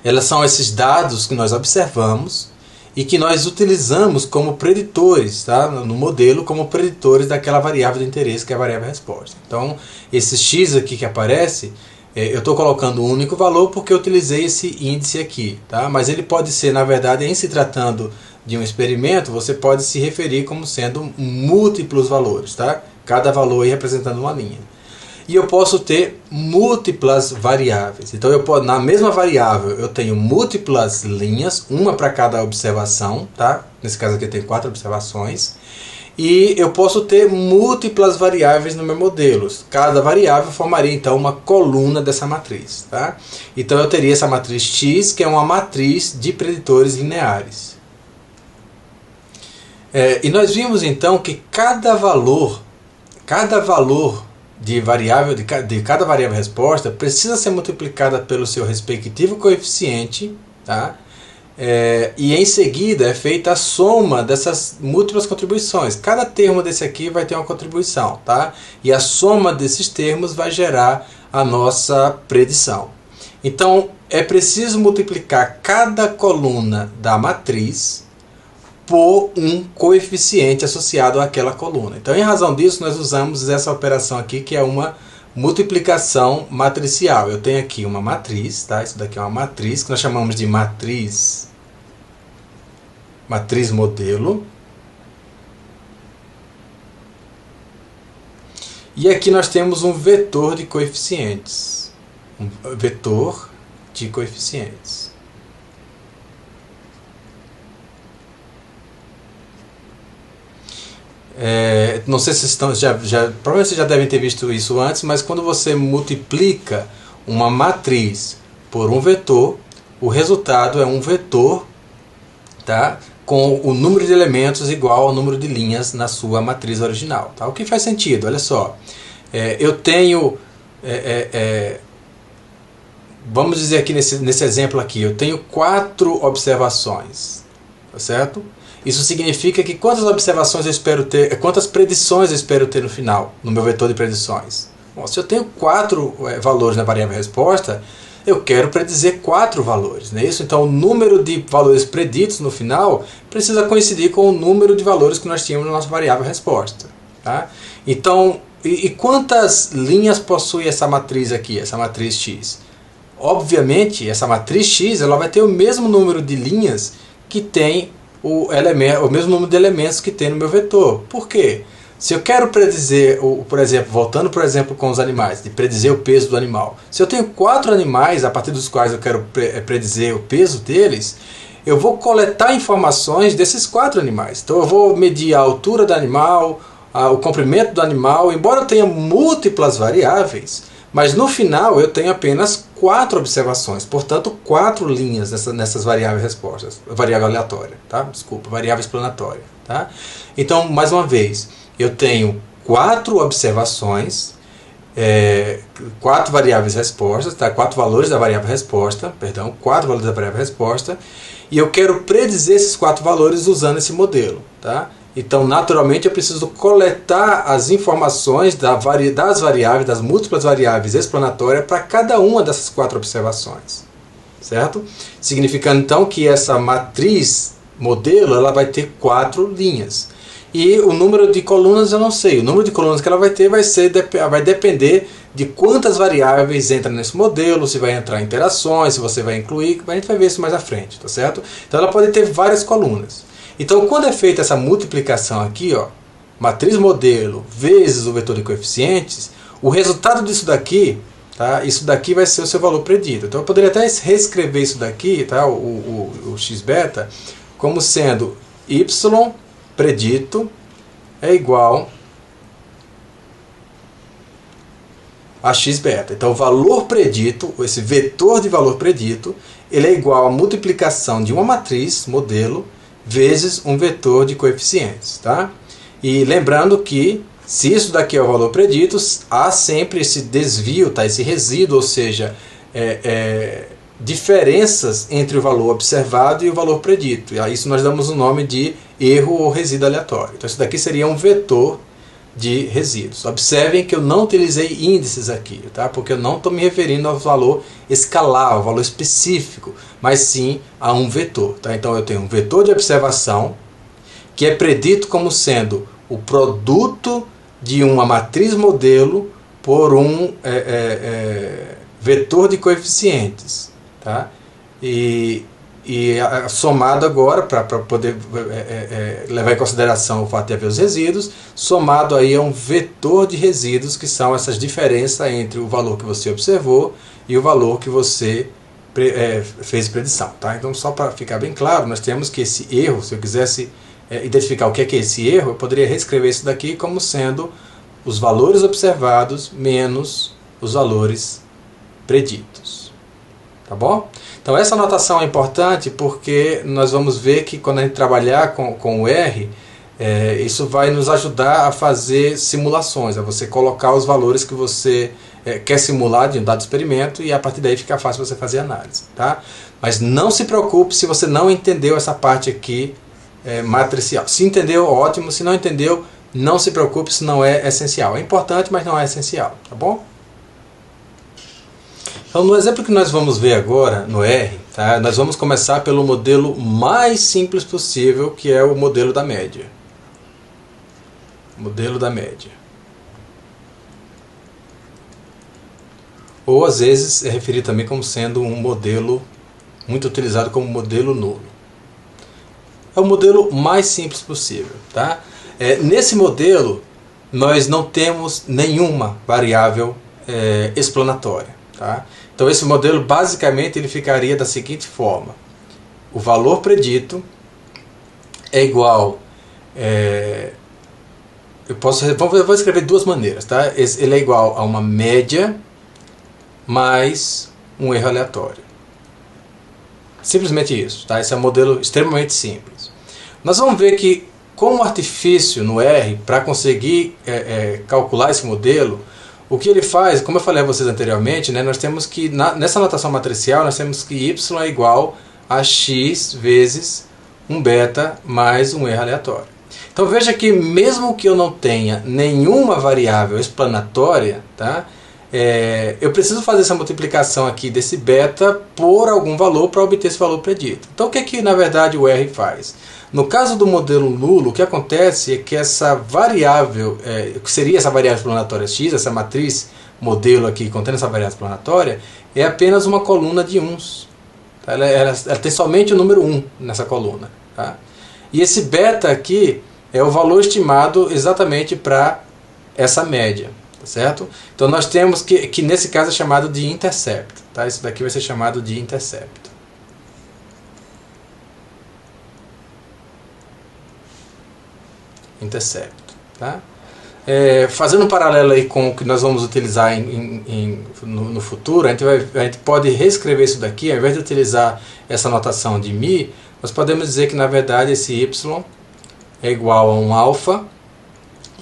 elas são esses dados que nós observamos e que nós utilizamos como preditores, tá? No modelo, como preditores daquela variável de interesse, que é a variável resposta. Então, esse x aqui que aparece, eu estou colocando um único valor porque eu utilizei esse índice aqui. Tá? Mas ele pode ser, na verdade, em se tratando de um experimento, você pode se referir como sendo múltiplos valores. Tá? Cada valor aí representando uma linha. E eu posso ter múltiplas variáveis. Então, na mesma variável, eu tenho múltiplas linhas, uma para cada observação. Tá? Nesse caso aqui eu tenho 4 observações. E eu posso ter múltiplas variáveis no meu modelo. Cada variável formaria então uma coluna dessa matriz. Tá? Então eu teria essa matriz X, que é uma matriz de preditores lineares. E nós vimos então que cada valor de cada variável resposta precisa ser multiplicada pelo seu respectivo coeficiente, tá? E em seguida é feita a soma dessas múltiplas contribuições. Cada termo desse aqui vai ter uma contribuição, tá? E a soma desses termos vai gerar a nossa predição. Então é preciso multiplicar cada coluna da matriz por um coeficiente associado àquela coluna. Então, em razão disso, nós usamos essa operação aqui, que é uma multiplicação matricial. Eu tenho aqui uma matriz, tá? Isso daqui é uma matriz, que nós chamamos de matriz modelo. E aqui nós temos um vetor de coeficientes. Um vetor de coeficientes. Não sei se estão, provavelmente vocês já devem ter visto isso antes, mas quando você multiplica uma matriz por um vetor, o resultado é um vetor, tá, com o número de elementos igual ao número de linhas na sua matriz original. Tá? O que faz sentido, olha só. Eu tenho, vamos dizer aqui nesse exemplo aqui, eu tenho 4 observações, tá certo? Isso significa que quantas observações eu espero ter, quantas predições eu espero ter no final, no meu vetor de predições? Bom, se eu tenho 4 valores na variável resposta, eu quero predizer 4 valores, não é isso? Então o número de valores preditos no final precisa coincidir com o número de valores que nós tínhamos na nossa variável resposta. Tá? Então, e quantas linhas possui essa matriz aqui, essa matriz X? Obviamente, essa matriz X ela vai ter o mesmo número de linhas que tem o mesmo número de elementos que tem no meu vetor. Por quê? Se eu quero predizer, por exemplo, voltando por exemplo com os animais, de predizer o peso do animal. Se eu tenho 4 animais a partir dos quais eu quero predizer o peso deles, eu vou coletar informações desses 4 animais. Então eu vou medir a altura do animal, o comprimento do animal, embora eu tenha múltiplas variáveis, mas no final eu tenho apenas 4 observações, portanto 4 linhas nessas variáveis respostas, variável aleatória, tá? Desculpa, variável explanatória, tá? Então, mais uma vez, eu tenho 4 observações, 4 variáveis respostas, tá? 4 valores da variável resposta, perdão, 4 valores da variável resposta, e eu quero predizer esses 4 valores usando esse modelo, tá? Então, naturalmente, eu preciso coletar as informações das variáveis, das múltiplas variáveis explanatórias para cada uma dessas 4 observações, certo? Significando, então, que essa matriz modelo ela vai ter 4 linhas. E o número de colunas eu não sei. O número de colunas que ela vai ter vai depender de quantas variáveis entram nesse modelo, se vai entrar interações, se você vai incluir, a gente vai ver isso mais à frente, tá certo? Então, ela pode ter várias colunas. Então, quando é feita essa multiplicação aqui, ó, matriz modelo vezes o vetor de coeficientes, o resultado disso daqui, tá, isso daqui vai ser o seu valor predito. Então, eu poderia até reescrever isso daqui, tá, o x-beta, como sendo y predito é igual a x-beta. Então, o valor predito, esse vetor de valor predito, ele é igual à multiplicação de uma matriz modelo vezes um vetor de coeficientes, tá? E lembrando que se isso daqui é o valor predito, há sempre esse desvio, tá? Esse resíduo, ou seja, diferenças entre o valor observado e o valor predito. E a isso nós damos o nome de erro ou resíduo aleatório. Então isso daqui seria um vetor de resíduos. Observem que eu não utilizei índices aqui, tá? Porque eu não estou me referindo ao valor escalar, ao valor específico, mas sim a um vetor, tá? Então eu tenho um vetor de observação que é predito como sendo o produto de uma matriz modelo por um vetor de coeficientes, tá? E somado agora, para poder levar em consideração o fato de haver os resíduos, somado aí a um vetor de resíduos, que são essas diferenças entre o valor que você observou e o valor que você fez predição. Tá? Então, só para ficar bem claro, nós temos que esse erro, se eu quisesse identificar o que é esse erro, eu poderia reescrever isso daqui como sendo os valores observados menos os valores preditos. Tá bom? Então essa notação é importante porque nós vamos ver que quando a gente trabalhar com o R, isso vai nos ajudar a fazer simulações, a você colocar os valores que você quer simular de um dado experimento e a partir daí fica fácil você fazer análise. Tá? Mas não se preocupe se você não entendeu essa parte aqui matricial. Se entendeu, ótimo. Se não entendeu, não se preocupe, isso não é essencial. É importante, mas não é essencial. Tá bom? Então, no exemplo que nós vamos ver agora, no R, tá, nós vamos começar pelo modelo mais simples possível, que é o modelo da média. Modelo da média. Ou, às vezes, é referido também como sendo um modelo muito utilizado como modelo nulo. É o modelo mais simples possível. Tá? Nesse modelo, nós não temos nenhuma variável explanatória. Tá? Então esse modelo basicamente ele ficaria da seguinte forma: o valor predito é igual, vou escrever de duas maneiras, tá? Ele é igual a uma média mais um erro aleatório. Simplesmente isso, tá? Esse é um modelo extremamente simples. Nós vamos ver que como artifício no R, para conseguir calcular esse modelo, o que ele faz, como eu falei a vocês anteriormente, né, nós temos que, nessa notação matricial, nós temos que y é igual a x vezes um beta mais um erro aleatório. Então veja que mesmo que eu não tenha nenhuma variável explanatória, tá, eu preciso fazer essa multiplicação aqui desse beta por algum valor para obter esse valor predito. Então o que na verdade o R faz? No caso do modelo nulo, o que acontece é que essa variável, que seria essa variável explanatória x, essa matriz modelo aqui contendo essa variável explanatória, é apenas uma coluna de uns. Tá? Ela tem somente o número 1 nessa coluna. Tá? E esse beta aqui é o valor estimado exatamente para essa média. Tá certo? Então nós temos que nesse caso é chamado de intercept. Tá? Isso daqui vai ser chamado de intercept. Intercepto, tá? Fazendo um paralelo aí com o que nós vamos utilizar no futuro, a gente pode reescrever isso daqui. Ao invés de utilizar essa notação de mi, nós podemos dizer que na verdade esse y é igual a um alfa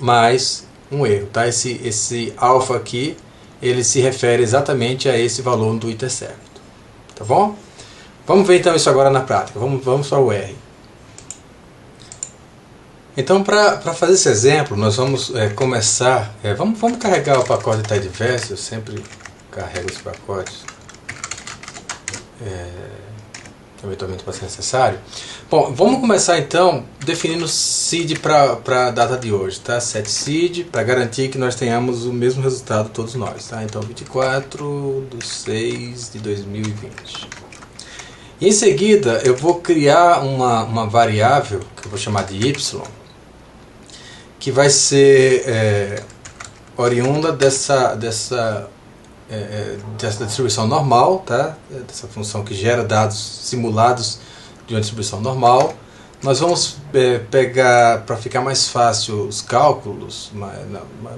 mais um erro. Tá? Esse alfa aqui, ele se refere exatamente a esse valor do intercepto. Tá bom? Vamos ver então isso agora na prática. Vamos para o R. Então, para fazer esse exemplo, nós vamos começar... vamos carregar o pacote Tidyverse. Eu sempre carrego esse pacote, eventualmente pode ser necessário. Bom, vamos começar então definindo seed para a data de hoje, tá? Set seed, para garantir que nós tenhamos o mesmo resultado todos nós, tá? Então 24/6/2020. E em seguida eu vou criar uma variável que eu vou chamar de y, que vai ser oriunda dessa distribuição normal, tá? Dessa função que gera dados simulados de uma distribuição normal. Nós vamos pegar, para ficar mais fácil os cálculos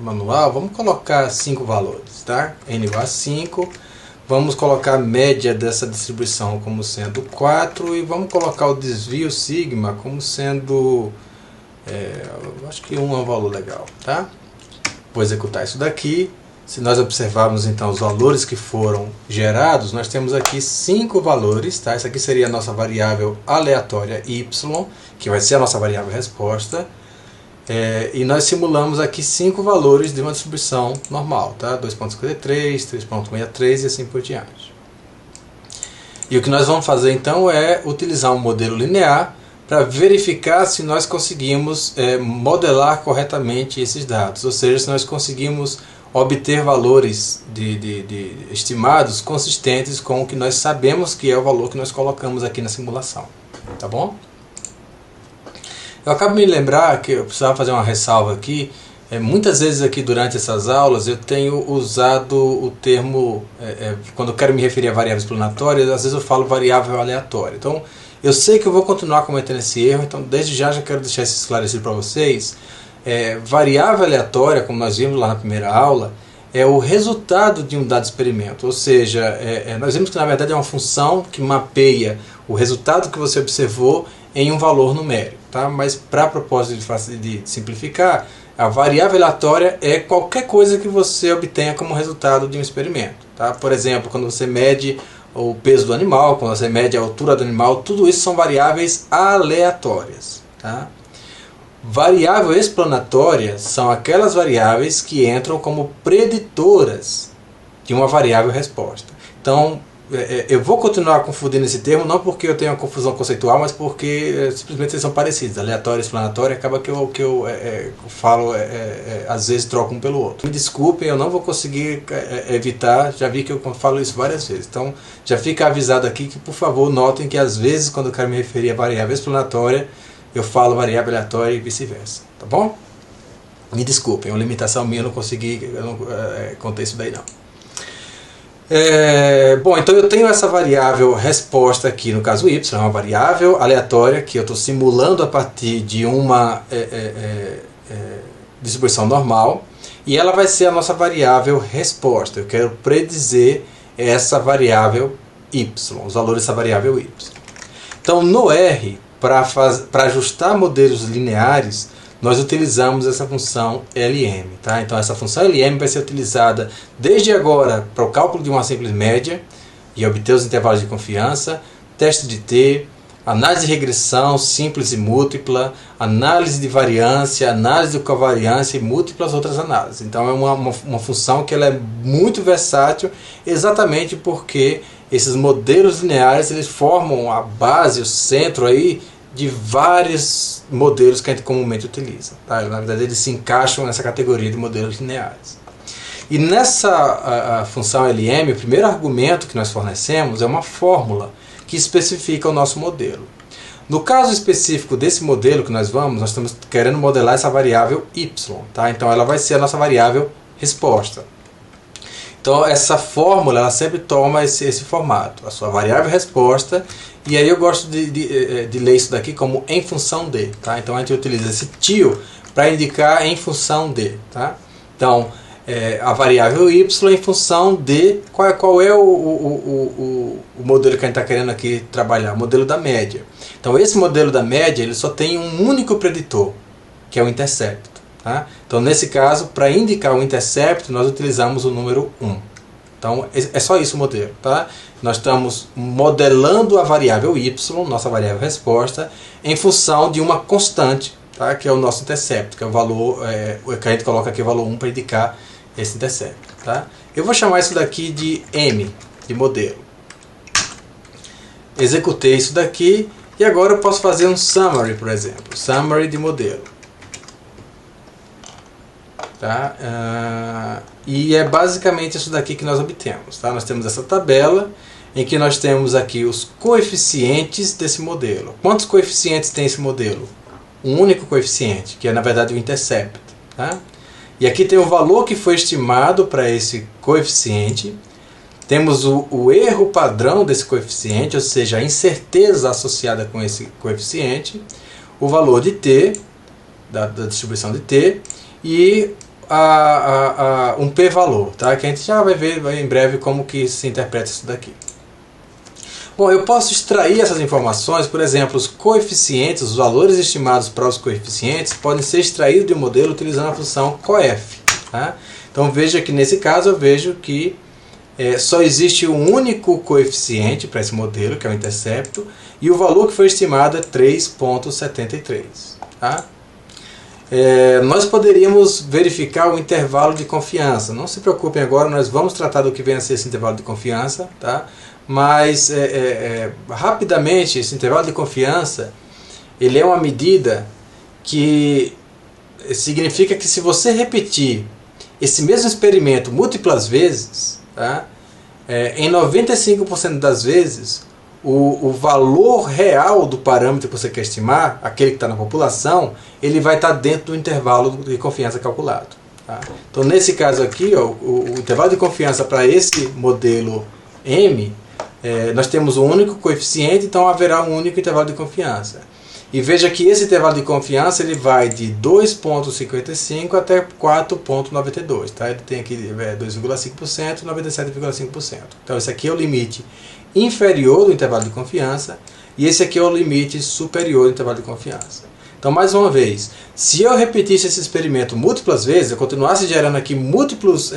manual, vamos colocar 5 valores, tá? N igual a 5, vamos colocar a média dessa distribuição como sendo 4 e vamos colocar o desvio sigma como sendo, acho que 1 é um valor legal, tá? Vou executar isso daqui. Se nós observarmos então os valores que foram gerados, nós temos aqui 5 valores, tá? Essa aqui seria a nossa variável aleatória y, que vai ser a nossa variável resposta. E nós simulamos aqui 5 valores de uma distribuição normal, tá? 2.53, 3.63 e assim por diante. E o que nós vamos fazer então é utilizar um modelo linear para verificar se nós conseguimos modelar corretamente esses dados, ou seja, se nós conseguimos obter valores estimados consistentes com o que nós sabemos que é o valor que nós colocamos aqui na simulação. Tá bom? Eu acabo de me lembrar que eu precisava fazer uma ressalva aqui. Muitas vezes aqui durante essas aulas eu tenho usado o termo, quando eu quero me referir a variáveis explanatórias, às vezes eu falo variável aleatória. Então, eu sei que eu vou continuar cometendo esse erro, então desde já quero deixar isso esclarecido para vocês. Variável aleatória, como nós vimos lá na primeira aula, é o resultado de um dado experimento, ou seja, nós vimos que na verdade é uma função que mapeia o resultado que você observou em um valor numérico, tá? Mas para propósito de simplificar, a variável aleatória é qualquer coisa que você obtenha como resultado de um experimento, tá? Por exemplo, quando você mede o peso do animal, quando você mede a altura do animal, tudo isso são variáveis aleatórias, tá? Variável explanatória são aquelas variáveis que entram como preditoras de uma variável resposta. Então, eu vou continuar confundindo esse termo, não porque eu tenho uma confusão conceitual, mas porque simplesmente eles são parecidos. Aleatório e explanatório acaba que eu falo, às vezes troco um pelo outro. Me desculpem, eu não vou conseguir evitar, já vi que eu falo isso várias vezes. Então, já fica avisado aqui que, por favor, notem que às vezes, quando eu quero me referir a variável explanatória, eu falo variável aleatória e vice-versa, tá bom? Me desculpem, é uma limitação minha, eu não consegui contar isso daí não. Bom, então eu tenho essa variável resposta aqui, no caso y, é uma variável aleatória que eu estou simulando a partir de uma distribuição normal, e ela vai ser a nossa variável resposta. Eu quero predizer essa variável y, os valores dessa variável y. Então no R, para ajustar modelos lineares, nós utilizamos essa função LM. Tá? Então essa função LM vai ser utilizada desde agora para o cálculo de uma simples média e obter os intervalos de confiança, teste de T, análise de regressão simples e múltipla, análise de variância, análise de covariância e múltiplas outras análises. Então é uma função que ela é muito versátil, exatamente porque esses modelos lineares eles formam a base, o centro aí de vários modelos que a gente comumente utiliza. Tá? Na verdade, eles se encaixam nessa categoria de modelos lineares. E nessa função LM, o primeiro argumento que nós fornecemos é uma fórmula que especifica o nosso modelo. No caso específico desse modelo que nós estamos querendo modelar essa variável y. Tá? Então ela vai ser a nossa variável resposta. Então essa fórmula ela sempre toma esse formato, a sua variável resposta, e aí eu gosto de ler isso daqui como em função de. Tá? Então a gente utiliza esse tio para indicar em função de. Tá? Então, a variável y em função de qual é o modelo que a gente está querendo aqui trabalhar, o modelo da média. Então, esse modelo da média ele só tem um único preditor, que é o intercepto. Tá? Então, nesse caso, para indicar o intercepto, nós utilizamos o número 1. Então, é só isso o modelo. Tá? Nós estamos modelando a variável y, nossa variável resposta, em função de uma constante, tá? Que é o nosso intercepto, que é o valor, que a gente coloca aqui o valor 1 para indicar esse intercepto. Tá? Eu vou chamar isso daqui de M, de modelo. Executei isso daqui e agora eu posso fazer um summary, por exemplo. Summary de modelo. Tá? E é basicamente isso daqui que nós obtemos. Tá? Nós temos essa tabela em que nós temos aqui os coeficientes desse modelo. Quantos coeficientes tem esse modelo? Um único coeficiente, que é na verdade o intercept. Tá? E aqui tem o valor que foi estimado para esse coeficiente. Temos o erro padrão desse coeficiente, ou seja, a incerteza associada com esse coeficiente, o valor de t, da distribuição de t, e um p-valor, tá? Que a gente já vai ver em breve como que se interpreta isso daqui. Bom, eu posso extrair essas informações, por exemplo, os coeficientes, os valores estimados para os coeficientes, podem ser extraídos de um modelo utilizando a função coef. Tá? Então veja que nesse caso eu vejo que só existe um único coeficiente para esse modelo, que é o intercepto, e o valor que foi estimado é 3,73. Tá? Nós poderíamos verificar o intervalo de confiança. Não se preocupem agora, nós vamos tratar do que vem a ser esse intervalo de confiança. Tá? Mas, rapidamente, esse intervalo de confiança ele é uma medida que significa que se você repetir esse mesmo experimento múltiplas vezes, tá? Em 95% das vezes, o valor real do parâmetro que você quer estimar, aquele que está na população, ele vai estar dentro do intervalo de confiança calculado. Tá? Então, nesse caso aqui, ó, o intervalo de confiança para esse modelo M, nós temos um único coeficiente, então haverá um único intervalo de confiança. E veja que esse intervalo de confiança ele vai de 2,55 até 4,92. Tá? Ele tem aqui 2,5% e 97,5%. Então esse aqui é o limite inferior do intervalo de confiança e esse aqui é o limite superior do intervalo de confiança. Então, mais uma vez, se eu repetisse esse experimento múltiplas vezes, eu continuasse gerando aqui múltiplos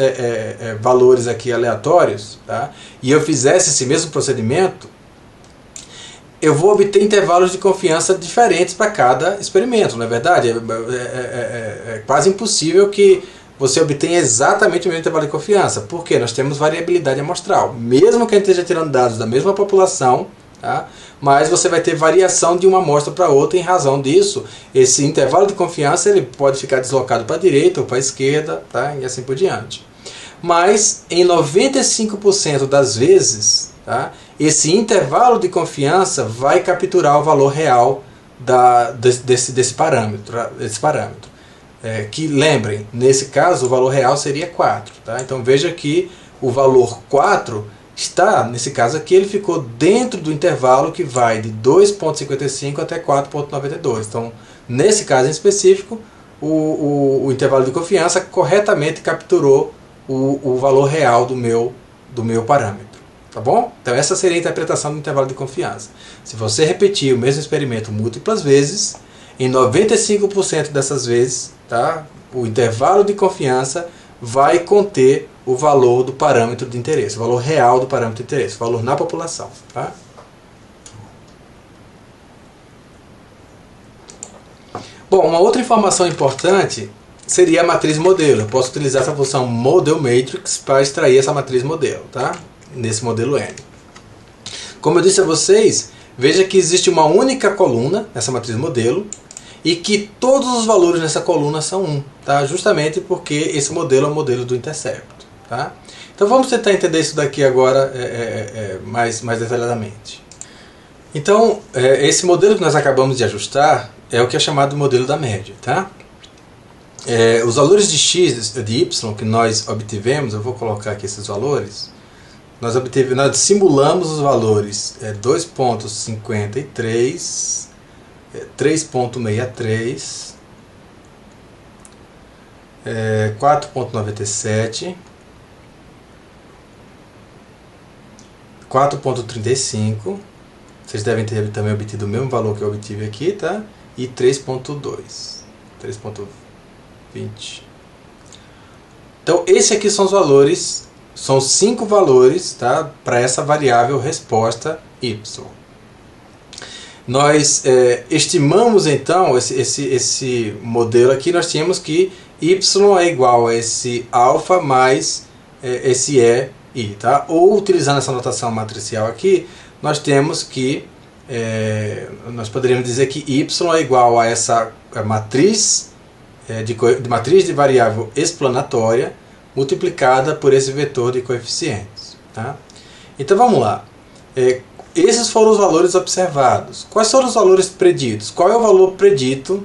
valores aqui aleatórios, tá? E eu fizesse esse mesmo procedimento, eu vou obter intervalos de confiança diferentes para cada experimento, não é verdade? É quase impossível que você obtenha exatamente o mesmo intervalo de confiança, porque nós temos variabilidade amostral. Mesmo que a gente esteja tirando dados da mesma população, tá? Mas você vai ter variação de uma amostra para outra. Em razão disso, esse intervalo de confiança ele pode ficar deslocado para a direita ou para a esquerda, tá? E assim por diante. Mas em 95% das vezes, tá? Esse intervalo de confiança vai capturar o valor real desse parâmetro. Que lembrem, nesse caso o valor real seria 4. Tá? Então veja que o valor 4 está, nesse caso aqui, ele ficou dentro do intervalo que vai de 2,55 até 4,92. Então, nesse caso em específico, o intervalo de confiança corretamente capturou o valor real do meu parâmetro. Tá bom? Então essa seria a interpretação do intervalo de confiança. Se você repetir o mesmo experimento múltiplas vezes, em 95% dessas vezes, tá, o intervalo de confiança vai conter o valor do parâmetro de interesse, o valor real do parâmetro de interesse, o valor na população. Tá? Bom, uma outra informação importante seria a matriz modelo. Eu posso utilizar essa função model matrix para extrair essa matriz modelo, tá? Nesse modelo N. Como eu disse a vocês, veja que existe uma única coluna nessa matriz modelo e que todos os valores nessa coluna são 1, tá? Justamente porque esse modelo é o modelo do intercepto. Tá? Então vamos tentar entender isso daqui agora mais detalhadamente. Então, esse modelo que nós acabamos de ajustar é o que é chamado de modelo da média. Tá? Os valores de x e de y que nós obtivemos, eu vou colocar aqui esses valores, nós simulamos os valores 2,53, 3,63, 4,97, 4,35, vocês devem ter também obtido o mesmo valor que eu obtive aqui, tá? E 3,2, 3,20. Então, esse aqui são os valores, são 5 valores, tá? Para essa variável resposta y. Nós estimamos então esse modelo aqui, nós tínhamos que y é igual a esse alfa mais esse i, tá? Ou utilizando essa notação matricial aqui, nós temos que, nós poderíamos dizer que y é igual a essa matriz, matriz de variável explanatória multiplicada por esse vetor de coeficientes, tá? Então vamos lá. Esses foram os valores observados. Quais foram os valores preditos? Qual é o valor predito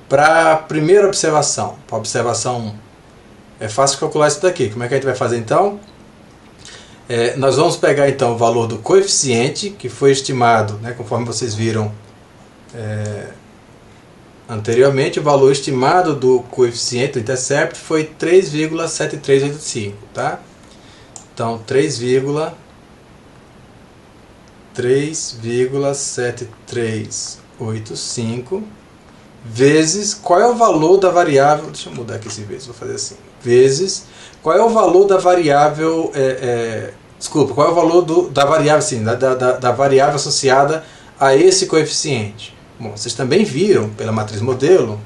para a primeira observação? Para a observação 1. É fácil calcular isso daqui. Como é que a gente vai fazer então? Nós vamos pegar então o valor do coeficiente, que foi estimado, né, conforme vocês viram anteriormente, o valor estimado do coeficiente do intercept foi 3,7385, tá? Então 3,7385 vezes, qual é o valor da variável, deixa eu mudar aqui esse vezes, vou fazer assim, vezes, qual é o valor da variável, desculpa, qual é o valor da variável, sim, da variável associada a esse coeficiente. Bom, vocês também viram pela matriz modelo,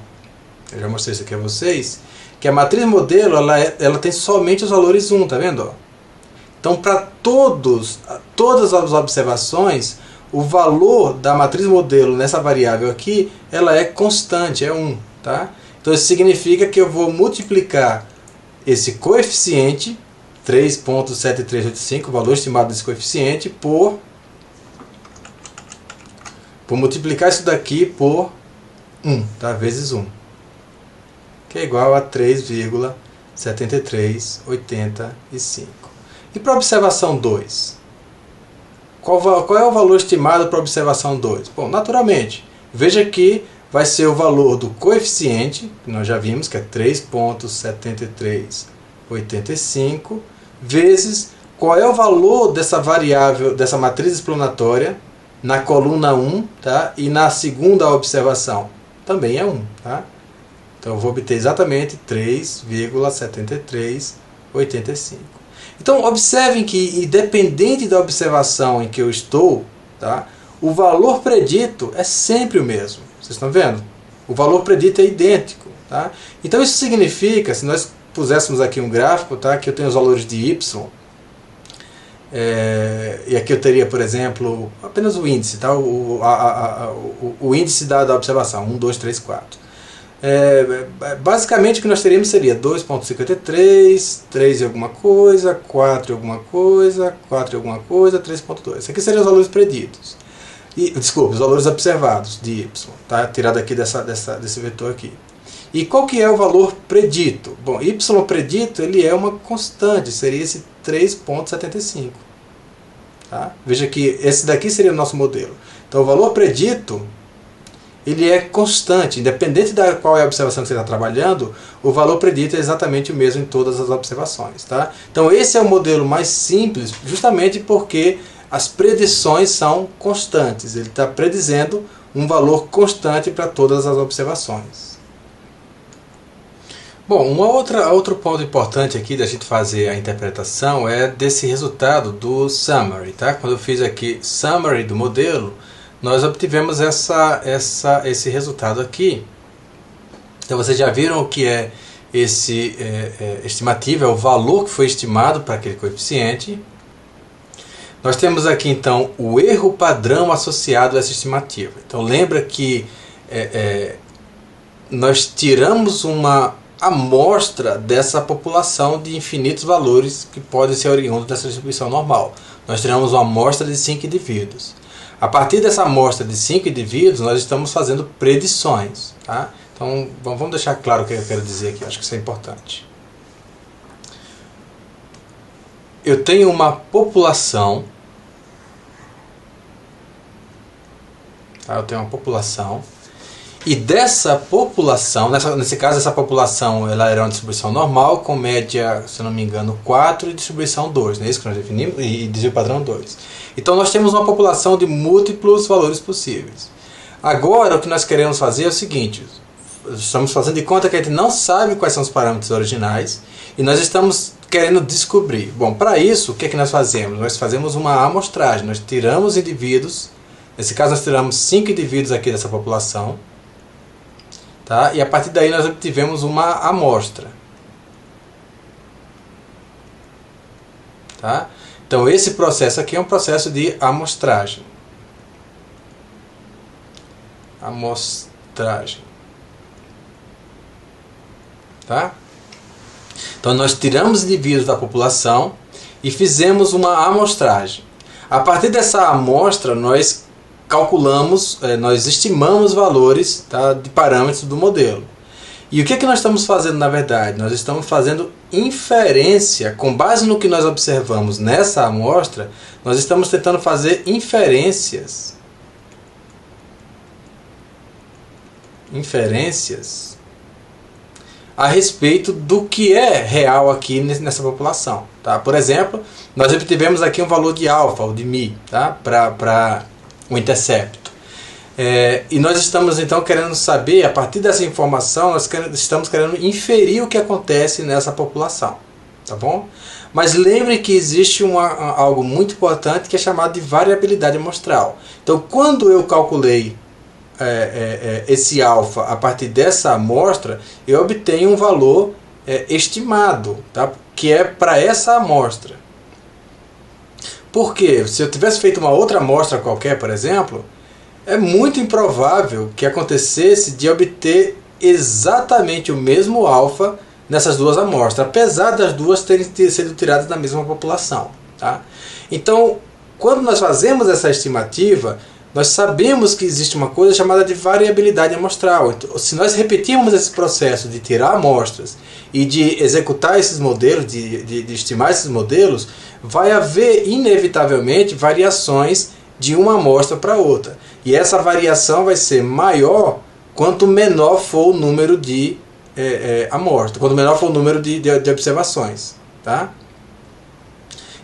eu já mostrei isso aqui a vocês, que a matriz modelo ela tem somente os valores 1, tá vendo? Então, para todas as observações, o valor da matriz modelo nessa variável aqui, ela é constante, é 1. Tá? Então, isso significa que eu vou multiplicar esse coeficiente, 3,7385, o valor estimado desse coeficiente, por multiplicar isso daqui por 1, tá? Vezes 1, que é igual a 3,7385. E para a observação 2? Qual é o valor estimado para a observação 2? Bom, naturalmente, veja que vai ser o valor do coeficiente, que nós já vimos que é 3,7385, vezes qual é o valor dessa variável, dessa matriz explanatória, na coluna 1, tá? E na segunda observação também é 1. Tá? Então eu vou obter exatamente 3,7385. Então observem que, independente da observação em que eu estou, tá? O valor predito é sempre o mesmo. Vocês estão vendo? O valor predito é idêntico. Tá? Então isso significa, se nós puséssemos aqui um gráfico, tá? Que eu tenho os valores de y, e aqui eu teria, por exemplo, apenas o índice, tá? o índice da observação, 1, 2, 3, 4. Basicamente o que nós teríamos seria 2,53, 3 e alguma coisa, 4 e alguma coisa, 4 e alguma coisa, 3,2. Esses aqui seriam os valores preditos. Desculpa, os valores observados de y, tá? Tirado aqui desse vetor aqui. E qual que é o valor predito? Bom, y predito ele é uma constante, seria esse 3,75. Tá? Veja que esse daqui seria o nosso modelo. Então o valor predito ele é constante, independente da qual é a observação que você está trabalhando, o valor predito é exatamente o mesmo em todas as observações. Tá? Então esse é o modelo mais simples, justamente porque as predições são constantes. Ele está predizendo um valor constante para todas as observações. Bom, outro ponto importante aqui da gente fazer a interpretação é desse resultado do summary. Tá? Quando eu fiz aqui summary do modelo, nós obtivemos esse resultado aqui. Então vocês já viram o que é esse estimativa, é o valor que foi estimado para aquele coeficiente. Nós temos aqui então o erro padrão associado a essa estimativa. Então lembra que nós tiramos uma amostra dessa população de infinitos valores que podem ser oriundos dessa distribuição normal. Nós tiramos uma amostra de 5 indivíduos. A partir dessa amostra de 5 indivíduos, nós estamos fazendo predições. Tá? Então, vamos deixar claro o que eu quero dizer aqui, acho que isso é importante. Eu tenho uma população, tá? Eu tenho uma população, E dessa população, nesse caso essa população ela era uma distribuição normal, com média, se não me engano, 4 e distribuição 2, não é isso que nós definimos? E desvio padrão 2. Então nós temos uma população de múltiplos valores possíveis. Agora o que nós queremos fazer é o seguinte, estamos fazendo de conta que a gente não sabe quais são os parâmetros originais e nós estamos querendo descobrir. Bom, para isso, o que é que nós fazemos? Nós fazemos uma amostragem, nós tiramos indivíduos, nesse caso nós tiramos 5 indivíduos aqui dessa população, tá? E a partir daí nós obtivemos uma amostra. Tá? Então esse processo aqui é um processo de amostragem. Amostragem. Tá? Então nós tiramos indivíduos da população e fizemos uma amostragem. A partir dessa amostra nós calculamos, nós estimamos valores, tá, de parâmetros do modelo. E o que é que nós estamos fazendo na verdade? Nós estamos fazendo inferência, com base no que nós observamos nessa amostra, nós estamos tentando fazer inferências a respeito do que é real aqui nessa população. Tá? Por exemplo, nós obtivemos aqui um valor de alfa ou de mi, tá? Para o intercepto. E nós estamos então querendo saber, a partir dessa informação, nós estamos querendo inferir o que acontece nessa população. Tá bom? Mas lembre que existe algo muito importante que é chamado de variabilidade amostral. Então, quando eu calculei esse alfa a partir dessa amostra, eu obtenho um valor estimado, tá? Que é para essa amostra. Por quê? Se eu tivesse feito uma outra amostra qualquer, por exemplo, é muito improvável que acontecesse de obter exatamente o mesmo alfa nessas duas amostras, apesar das duas terem sido tiradas da mesma população. Tá? Então, quando nós fazemos essa estimativa, nós sabemos que existe uma coisa chamada de variabilidade amostral. Então, se nós repetirmos esse processo de tirar amostras e de executar esses modelos, de estimar esses modelos, vai haver inevitavelmente variações de uma amostra para outra. E essa variação vai ser maior quanto menor for o número de amostras, quanto menor for o número de observações. Tá?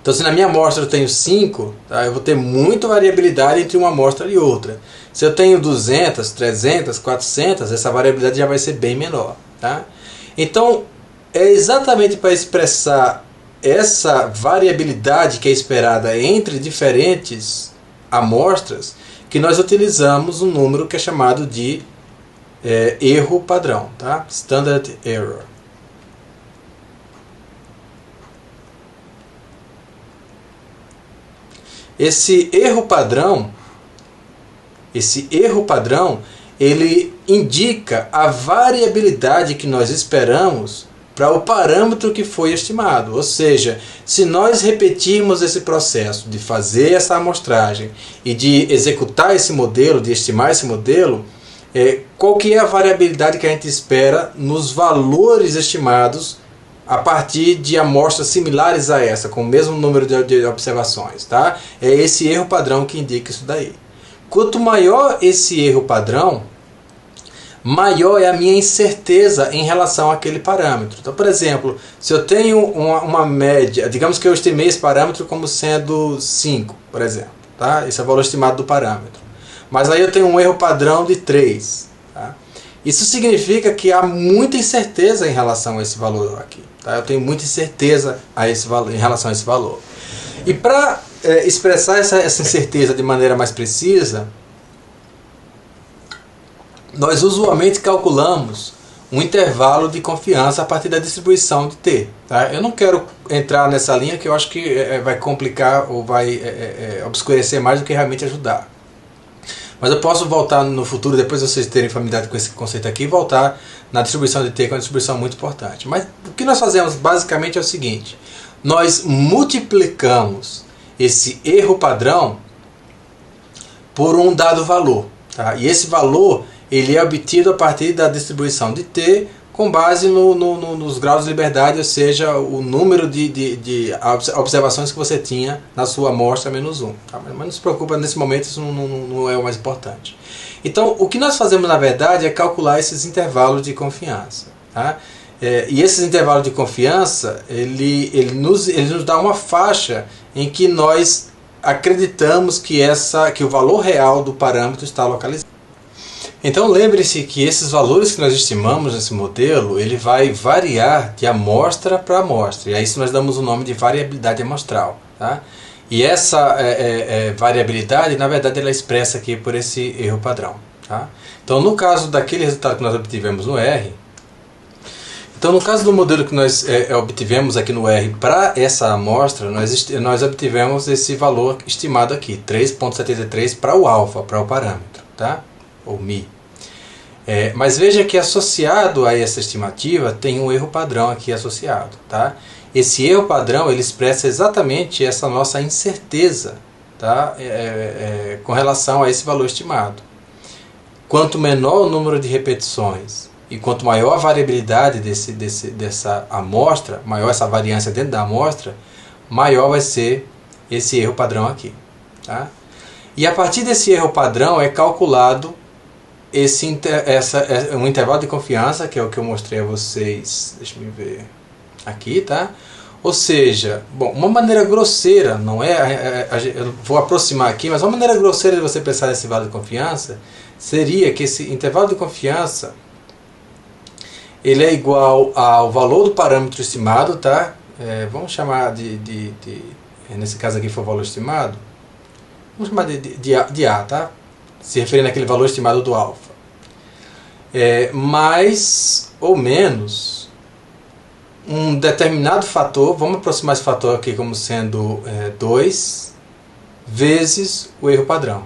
Então, se na minha amostra eu tenho 5, tá, eu vou ter muita variabilidade entre uma amostra e outra. Se eu tenho 200, 300, 400, essa variabilidade já vai ser bem menor. Tá? Então, é exatamente para expressar essa variabilidade que é esperada entre diferentes amostras que nós utilizamos um número que é chamado de erro padrão, tá? Standard Error. Esse erro padrão, ele indica a variabilidade que nós esperamos para o parâmetro que foi estimado. Ou seja, se nós repetirmos esse processo de fazer essa amostragem e de executar esse modelo, de estimar esse modelo, qual que é a variabilidade que a gente espera nos valores estimados a partir de amostras similares a essa, com o mesmo número de observações. Tá? É esse erro padrão que indica isso daí. Quanto maior esse erro padrão, maior é a minha incerteza em relação àquele parâmetro. Então, por exemplo, se eu tenho uma média, digamos que eu estimei esse parâmetro como sendo 5, por exemplo. Tá? Esse é o valor estimado do parâmetro. Mas aí eu tenho um erro padrão de 3. Tá? Isso significa que há muita incerteza em relação a esse valor aqui. Tá? Eu tenho muita incerteza em relação a esse valor. E para expressar essa incerteza de maneira mais precisa, nós usualmente calculamos um intervalo de confiança a partir da distribuição de T. Tá? Eu não quero entrar nessa linha que eu acho que vai complicar ou vai obscurecer mais do que realmente ajudar. Mas eu posso voltar no futuro, depois de vocês terem familiaridade com esse conceito aqui, voltar na distribuição de T, que é uma distribuição muito importante. Mas o que nós fazemos basicamente é o seguinte: nós multiplicamos esse erro padrão por um dado valor. Tá? E esse valor ele é obtido a partir da distribuição de T com base nos graus de liberdade, ou seja, o número de observações que você tinha na sua amostra menos 1. Tá? Mas não se preocupa, nesse momento isso não é o mais importante. Então, o que nós fazemos na verdade é calcular esses intervalos de confiança. Tá? E esses intervalos de confiança, ele nos dá uma faixa em que nós acreditamos que o valor real do parâmetro está localizado. Então lembre-se que esses valores que nós estimamos nesse modelo, ele vai variar de amostra para amostra. E a isso nós damos o nome de variabilidade amostral. Tá? E essa variabilidade, na verdade, ela é expressa aqui por esse erro padrão. Tá? Então no caso daquele resultado que nós obtivemos no R, então no caso do modelo que nós obtivemos aqui no R para essa amostra, nós obtivemos esse valor estimado aqui, 3,73 para o alfa, para o parâmetro. Tá? Ou Mi. Mas veja que associado a essa estimativa tem um erro padrão aqui associado. Tá? Esse erro padrão ele expressa exatamente essa nossa incerteza, tá? Com relação a esse valor estimado. Quanto menor o número de repetições e quanto maior a variabilidade dessa amostra, maior essa variância dentro da amostra, maior vai ser esse erro padrão aqui. Tá? E a partir desse erro padrão é calculado um intervalo de confiança, que é o que eu mostrei a vocês, deixa eu ver aqui, tá? Ou seja, bom, uma maneira grosseira, não é, eu vou aproximar aqui, mas uma maneira grosseira de você pensar nesse intervalo de confiança seria que esse intervalo de confiança ele é igual ao valor do parâmetro estimado, tá? Vamos chamar nesse caso aqui foi o valor estimado, vamos chamar de A, tá? Se referindo àquele valor estimado do alfa. Mais ou menos um determinado fator, vamos aproximar esse fator aqui como sendo 2 vezes o erro padrão.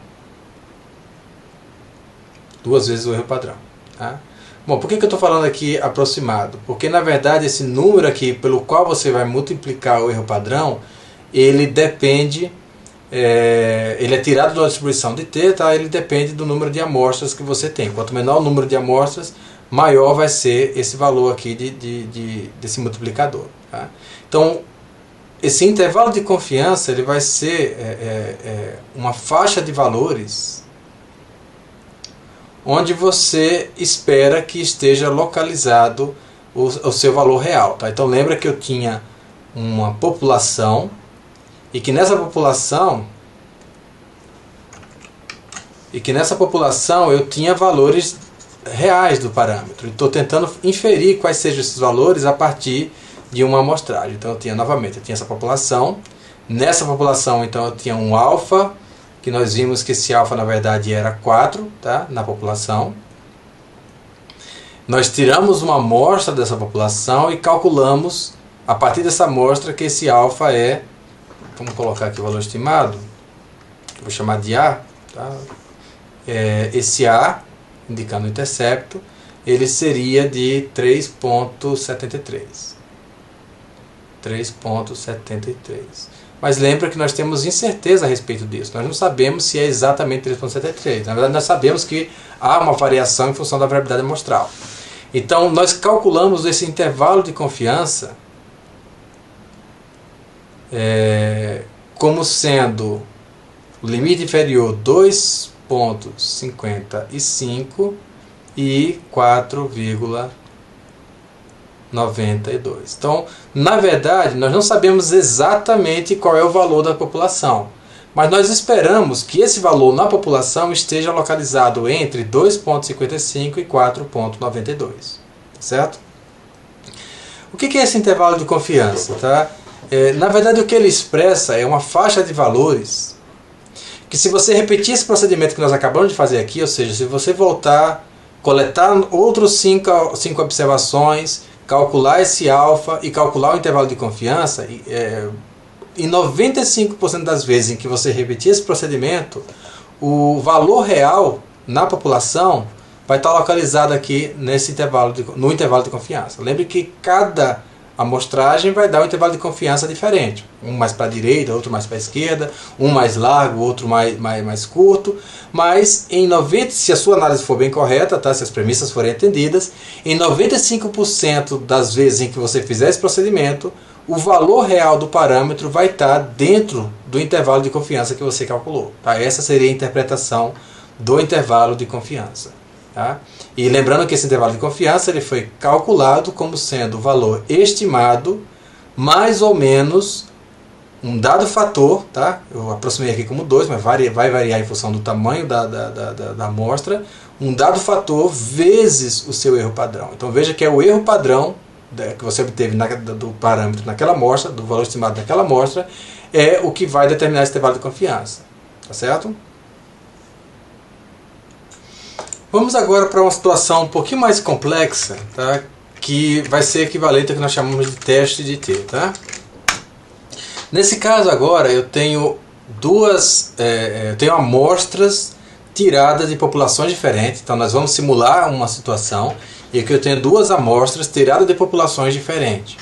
2 vezes o erro padrão. Tá? Bom, por que eu estou falando aqui aproximado? Porque na verdade esse número aqui pelo qual você vai multiplicar o erro padrão, ele depende... ele é tirado da distribuição de t, tá? Ele depende do número de amostras que você tem. Quanto menor o número de amostras, maior vai ser esse valor aqui desse multiplicador. Tá? Então, esse intervalo de confiança ele vai ser uma faixa de valores onde você espera que esteja localizado o seu valor real. Tá? Então, lembra que eu tinha uma população e que nessa população eu tinha valores reais do parâmetro. Estou tentando inferir quais sejam esses valores a partir de uma amostragem. Então eu tinha essa população. Nessa população então eu tinha um alfa, que nós vimos que esse alfa na verdade era 4, tá? Na população. Nós tiramos uma amostra dessa população e calculamos a partir dessa amostra que esse alfa vamos colocar aqui o valor estimado, vou chamar de A, tá? Esse A, indicando o intercepto, ele seria de 3,73. 3,73. Mas lembra que nós temos incerteza a respeito disso. Nós não sabemos se é exatamente 3,73. Na verdade, nós sabemos que há uma variação em função da variabilidade amostral. Então, nós calculamos esse intervalo de confiança como sendo o limite inferior 2,55 e 4,92. Então, na verdade, nós não sabemos exatamente qual é o valor da população, mas nós esperamos que esse valor na população esteja localizado entre 2,55 e 4,92. Certo? O que é esse intervalo de confiança? Tá? Na verdade, o que ele expressa é uma faixa de valores que, se você repetir esse procedimento que nós acabamos de fazer aqui, ou seja, se você voltar, coletar outros 5 observações, calcular esse alfa e calcular o intervalo de confiança, em 95% das vezes em que você repetir esse procedimento, o valor real na população vai estar localizado aqui no intervalo de confiança. Lembre que cada amostragem vai dar um intervalo de confiança diferente. Um mais para a direita, outro mais para a esquerda, um mais largo, outro mais curto. Mas em 90, se a sua análise for bem correta, tá? Se as premissas forem entendidas, em 95% das vezes em que você fizer esse procedimento, o valor real do parâmetro vai estar dentro do intervalo de confiança que você calculou. Tá? Essa seria a interpretação do intervalo de confiança. Tá? E lembrando que esse intervalo de confiança ele foi calculado como sendo o valor estimado mais ou menos um dado fator, tá? Eu aproximei aqui como 2, mas vai variar em função do tamanho da amostra, um dado fator vezes o seu erro padrão. Então veja que é o erro padrão que você obteve do parâmetro naquela amostra, do valor estimado naquela amostra, é o que vai determinar esse intervalo de confiança. Tá certo? Vamos agora para uma situação um pouquinho mais complexa, tá? Que vai ser equivalente ao que nós chamamos de teste de T. Tá? Nesse caso agora eu tenho amostras tiradas de populações diferentes. Então nós vamos simular uma situação em que eu tenho duas amostras tiradas de populações diferentes.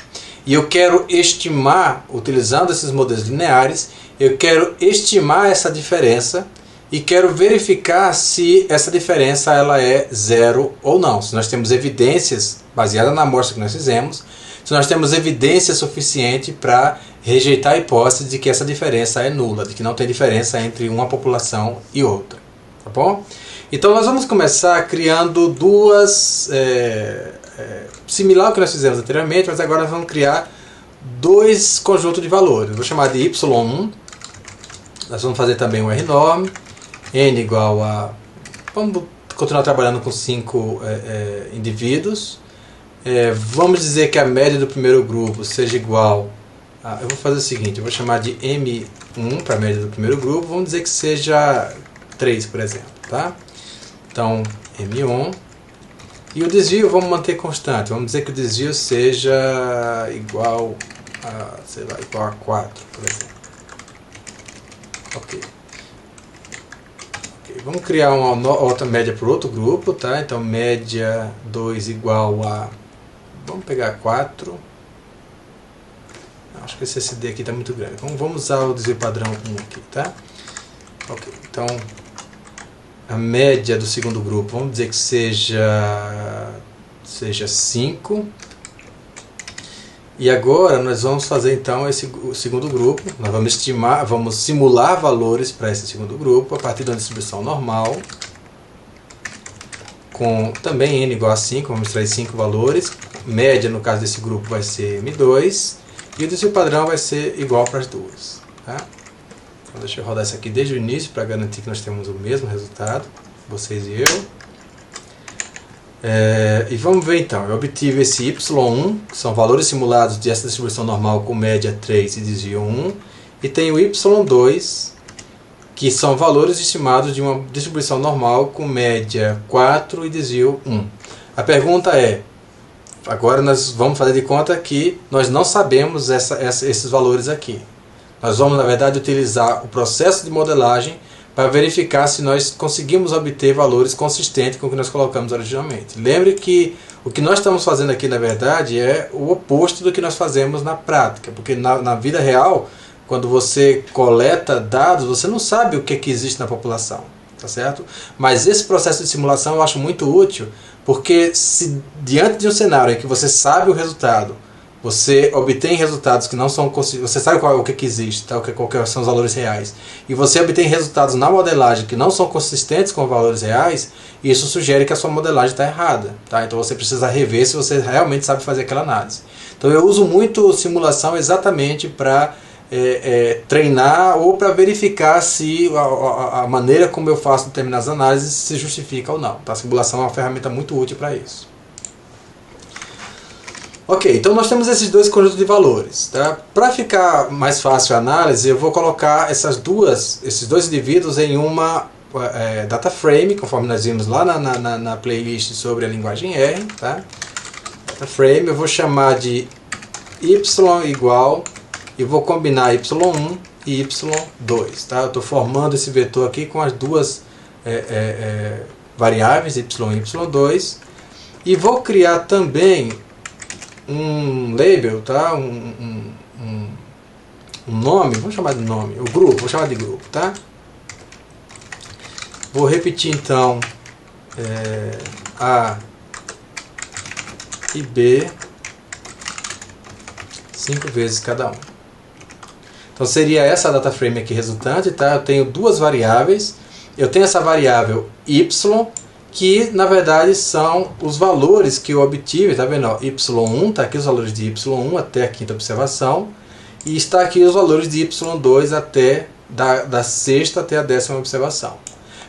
E eu quero estimar, utilizando esses modelos lineares, eu quero estimar essa diferença e quero verificar se essa diferença ela é zero ou não. Se nós temos evidências, baseadas na amostra que nós fizemos, se nós temos evidência suficiente para rejeitar a hipótese de que essa diferença é nula, de que não tem diferença entre uma população e outra. Tá bom? Então nós vamos começar criando duas, similar ao que nós fizemos anteriormente, mas agora nós vamos criar dois conjuntos de valores. Eu vou chamar de y1, nós vamos fazer também um R-norm, n igual a, vamos continuar trabalhando com 5 indivíduos, vamos dizer que a média do primeiro grupo seja igual a, eu vou fazer o seguinte, eu vou chamar de M1 para a média do primeiro grupo, vamos dizer que seja 3, por exemplo, tá? Então, M1, e o desvio vamos manter constante, vamos dizer que o desvio seja igual a, sei lá, igual a 4, por exemplo. Ok. Vamos criar uma outra média para outro grupo, tá? Então, média 2 igual a, vamos pegar 4, acho que esse SD aqui está muito grande, então vamos usar o desvio padrão 1 aqui, tá? Ok, então a média do segundo grupo, vamos dizer que seja 5. E agora nós vamos fazer então o segundo grupo, nós vamos estimar, vamos simular valores para esse segundo grupo a partir de uma distribuição normal, com também n igual a 5, vamos extrair 5 valores, média no caso desse grupo vai ser M2, e o desvio padrão vai ser igual para as duas. Tá? Então deixa eu rodar isso aqui desde o início para garantir que nós temos o mesmo resultado, vocês e eu. E vamos ver então, eu obtive esse y1, que são valores simulados dessa distribuição normal com média 3 e desvio 1, e tem o y2, que são valores estimados de uma distribuição normal com média 4 e desvio 1. A pergunta é, agora nós vamos fazer de conta que nós não sabemos esses valores aqui. Nós vamos, na verdade, utilizar o processo de modelagem para verificar se nós conseguimos obter valores consistentes com o que nós colocamos originalmente. Lembre que o que nós estamos fazendo aqui, na verdade, é o oposto do que nós fazemos na prática, porque na vida real, quando você coleta dados, você não sabe o que existe na população, tá certo? Mas esse processo de simulação eu acho muito útil, porque se diante de um cenário em que você sabe o resultado, você obtém resultados que não são, você sabe o que existe, tá? Quais são os valores reais, e você obtém resultados na modelagem que não são consistentes com os valores reais, isso sugere que a sua modelagem está errada, tá? Então você precisa rever se você realmente sabe fazer aquela análise. Então eu uso muito simulação exatamente para treinar ou para verificar se a maneira como eu faço determinadas análises se justifica ou não. Tá? A simulação é uma ferramenta muito útil para isso. Ok, então nós temos esses dois conjuntos de valores. Tá? Para ficar mais fácil a análise, eu vou colocar esses dois indivíduos em uma data frame, conforme nós vimos lá na playlist sobre a linguagem R. Tá? Data frame, eu vou chamar de y igual, e vou combinar y1 e y2. Tá? Eu estou formando esse vetor aqui com as duas variáveis, y1 e y2. E vou criar também um label, tá? Um nome, vamos chamar de nome, o grupo, vou chamar de grupo, tá? Vou repetir então A e B 5 vezes cada um. Então seria essa a data frame aqui resultante, tá? Eu tenho duas variáveis, eu tenho essa variável y, que na verdade são os valores que eu obtive, tá vendo? Ó, y1, tá aqui os valores de y1 até a quinta observação, e está aqui os valores de y2 até da sexta até a 10ª observação.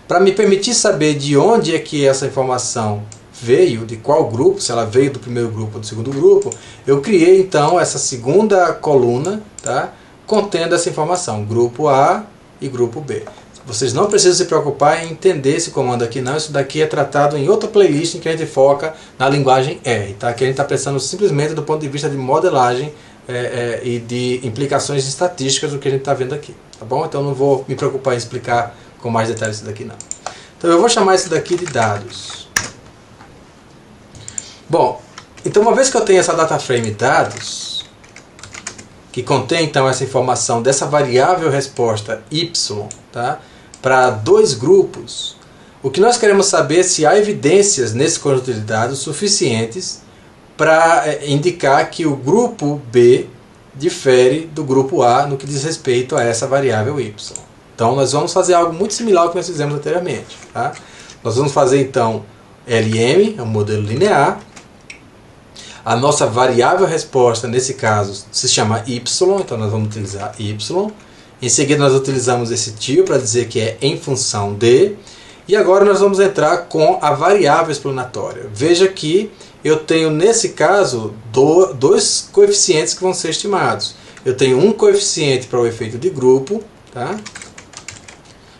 Para me permitir saber de onde é que essa informação veio, de qual grupo, se ela veio do primeiro grupo ou do segundo grupo, eu criei então essa segunda coluna, tá? Contendo essa informação, grupo A e grupo B. Vocês não precisam se preocupar em entender esse comando aqui não, isso daqui é tratado em outra playlist em que a gente foca na linguagem R, tá? Que a gente está pensando simplesmente do ponto de vista de modelagem e de implicações estatísticas do que a gente está vendo aqui, tá bom? Então não vou me preocupar em explicar com mais detalhes isso daqui não. Então eu vou chamar isso daqui de dados. Bom, então uma vez que eu tenho essa data frame dados, que contém então essa informação dessa variável resposta y, tá? Para dois grupos, o que nós queremos saber é se há evidências nesse conjunto de dados suficientes para indicar que o grupo B difere do grupo A no que diz respeito a essa variável y. Então nós vamos fazer algo muito similar ao que nós fizemos anteriormente, tá? Nós vamos fazer então LM, é um modelo linear. A nossa variável resposta nesse caso se chama y, então nós vamos utilizar y. Em seguida nós utilizamos esse tio para dizer que é em função de. E agora nós vamos entrar com a variável explanatória. Veja que eu tenho nesse caso dois coeficientes que vão ser estimados. Eu tenho um coeficiente para o efeito de grupo, tá?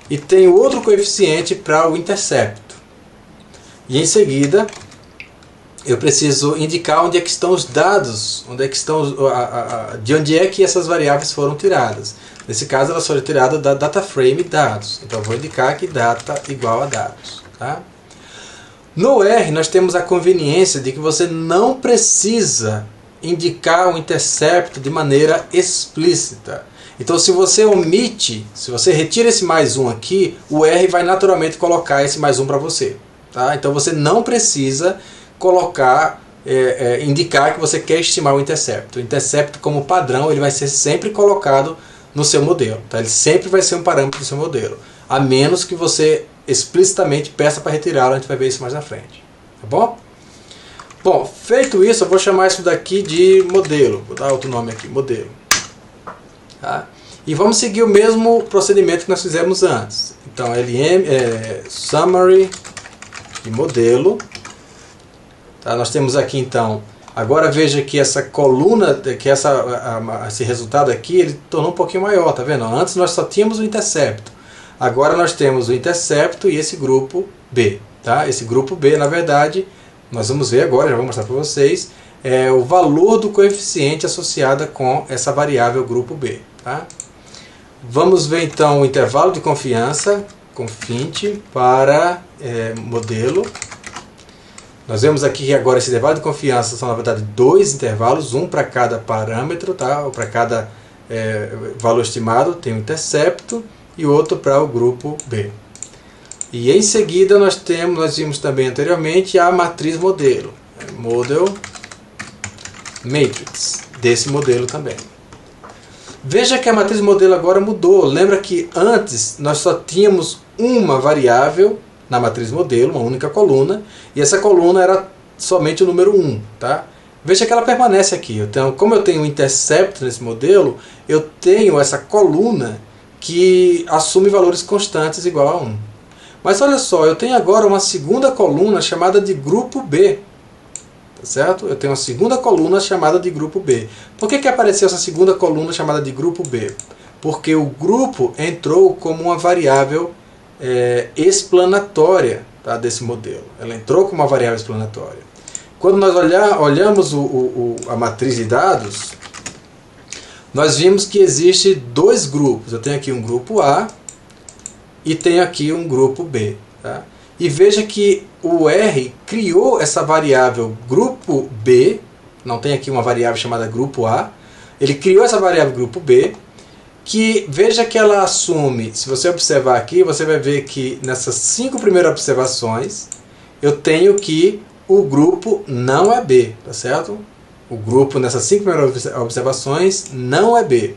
E tenho outro coeficiente para o intercepto. E em seguida eu preciso indicar onde é que estão os dados, onde é que estão de onde é que essas variáveis foram tiradas. Nesse caso elas foram tiradas da data frame dados. Então eu vou indicar que data igual a dados, tá? No R nós temos a conveniência de que você não precisa indicar o intercepto de maneira explícita. Então se você omite, se você retira esse mais um aqui, o R vai naturalmente colocar esse mais um para você, tá? Então você não precisa colocar, indicar que você quer estimar o intercepto. O intercepto como padrão ele vai ser sempre colocado no seu modelo, tá? Ele sempre vai ser um parâmetro do seu modelo, a menos que você explicitamente peça para retirá-lo. A gente vai ver isso mais na frente, tá bom? Bom, feito isso, eu vou chamar isso daqui de modelo, vou dar outro nome aqui, modelo, tá? E vamos seguir o mesmo procedimento que nós fizemos antes. Então LM, summary de modelo, tá? Nós temos aqui então, agora veja que essa coluna, que esse resultado aqui, ele tornou um pouquinho maior, tá vendo? Antes nós só tínhamos o intercepto. Agora nós temos o intercepto e esse grupo B, tá? Esse grupo B, na verdade, nós vamos ver agora, já vou mostrar para vocês, é o valor do coeficiente associado com essa variável grupo B, tá? Vamos ver então o intervalo de confiança, confint para modelo. Nós vemos aqui que agora esse intervalo de confiança são na verdade dois intervalos, um para cada parâmetro, tá? Ou para cada valor estimado, tem o intercepto, e outro para o grupo B. E em seguida nós vimos também anteriormente a matriz modelo, model matrix, desse modelo também. Veja que a matriz modelo agora mudou. Lembra que antes nós só tínhamos uma variável na matriz modelo, uma única coluna, e essa coluna era somente o número 1, tá? Veja que ela permanece aqui. Então, como eu tenho um intercepto nesse modelo, eu tenho essa coluna que assume valores constantes igual a 1. Mas olha só, eu tenho agora uma segunda coluna chamada de grupo B. Tá certo? Eu tenho uma segunda coluna chamada de grupo B. Por que apareceu essa segunda coluna chamada de grupo B? Porque o grupo entrou como uma variável explanatória, tá, desse modelo. Ela entrou como uma variável explanatória. Quando nós olhamos a matriz de dados, nós vimos que existe dois grupos. Eu tenho aqui um grupo A e tenho aqui um grupo B. Tá? E veja que o R criou essa variável grupo B, não tem aqui uma variável chamada grupo A. Ele criou essa variável grupo B, que veja que ela assume, se você observar aqui, você vai ver que nessas 5 primeiras observações, eu tenho que o grupo não é B, tá certo? O grupo nessas 5 primeiras observações não é B.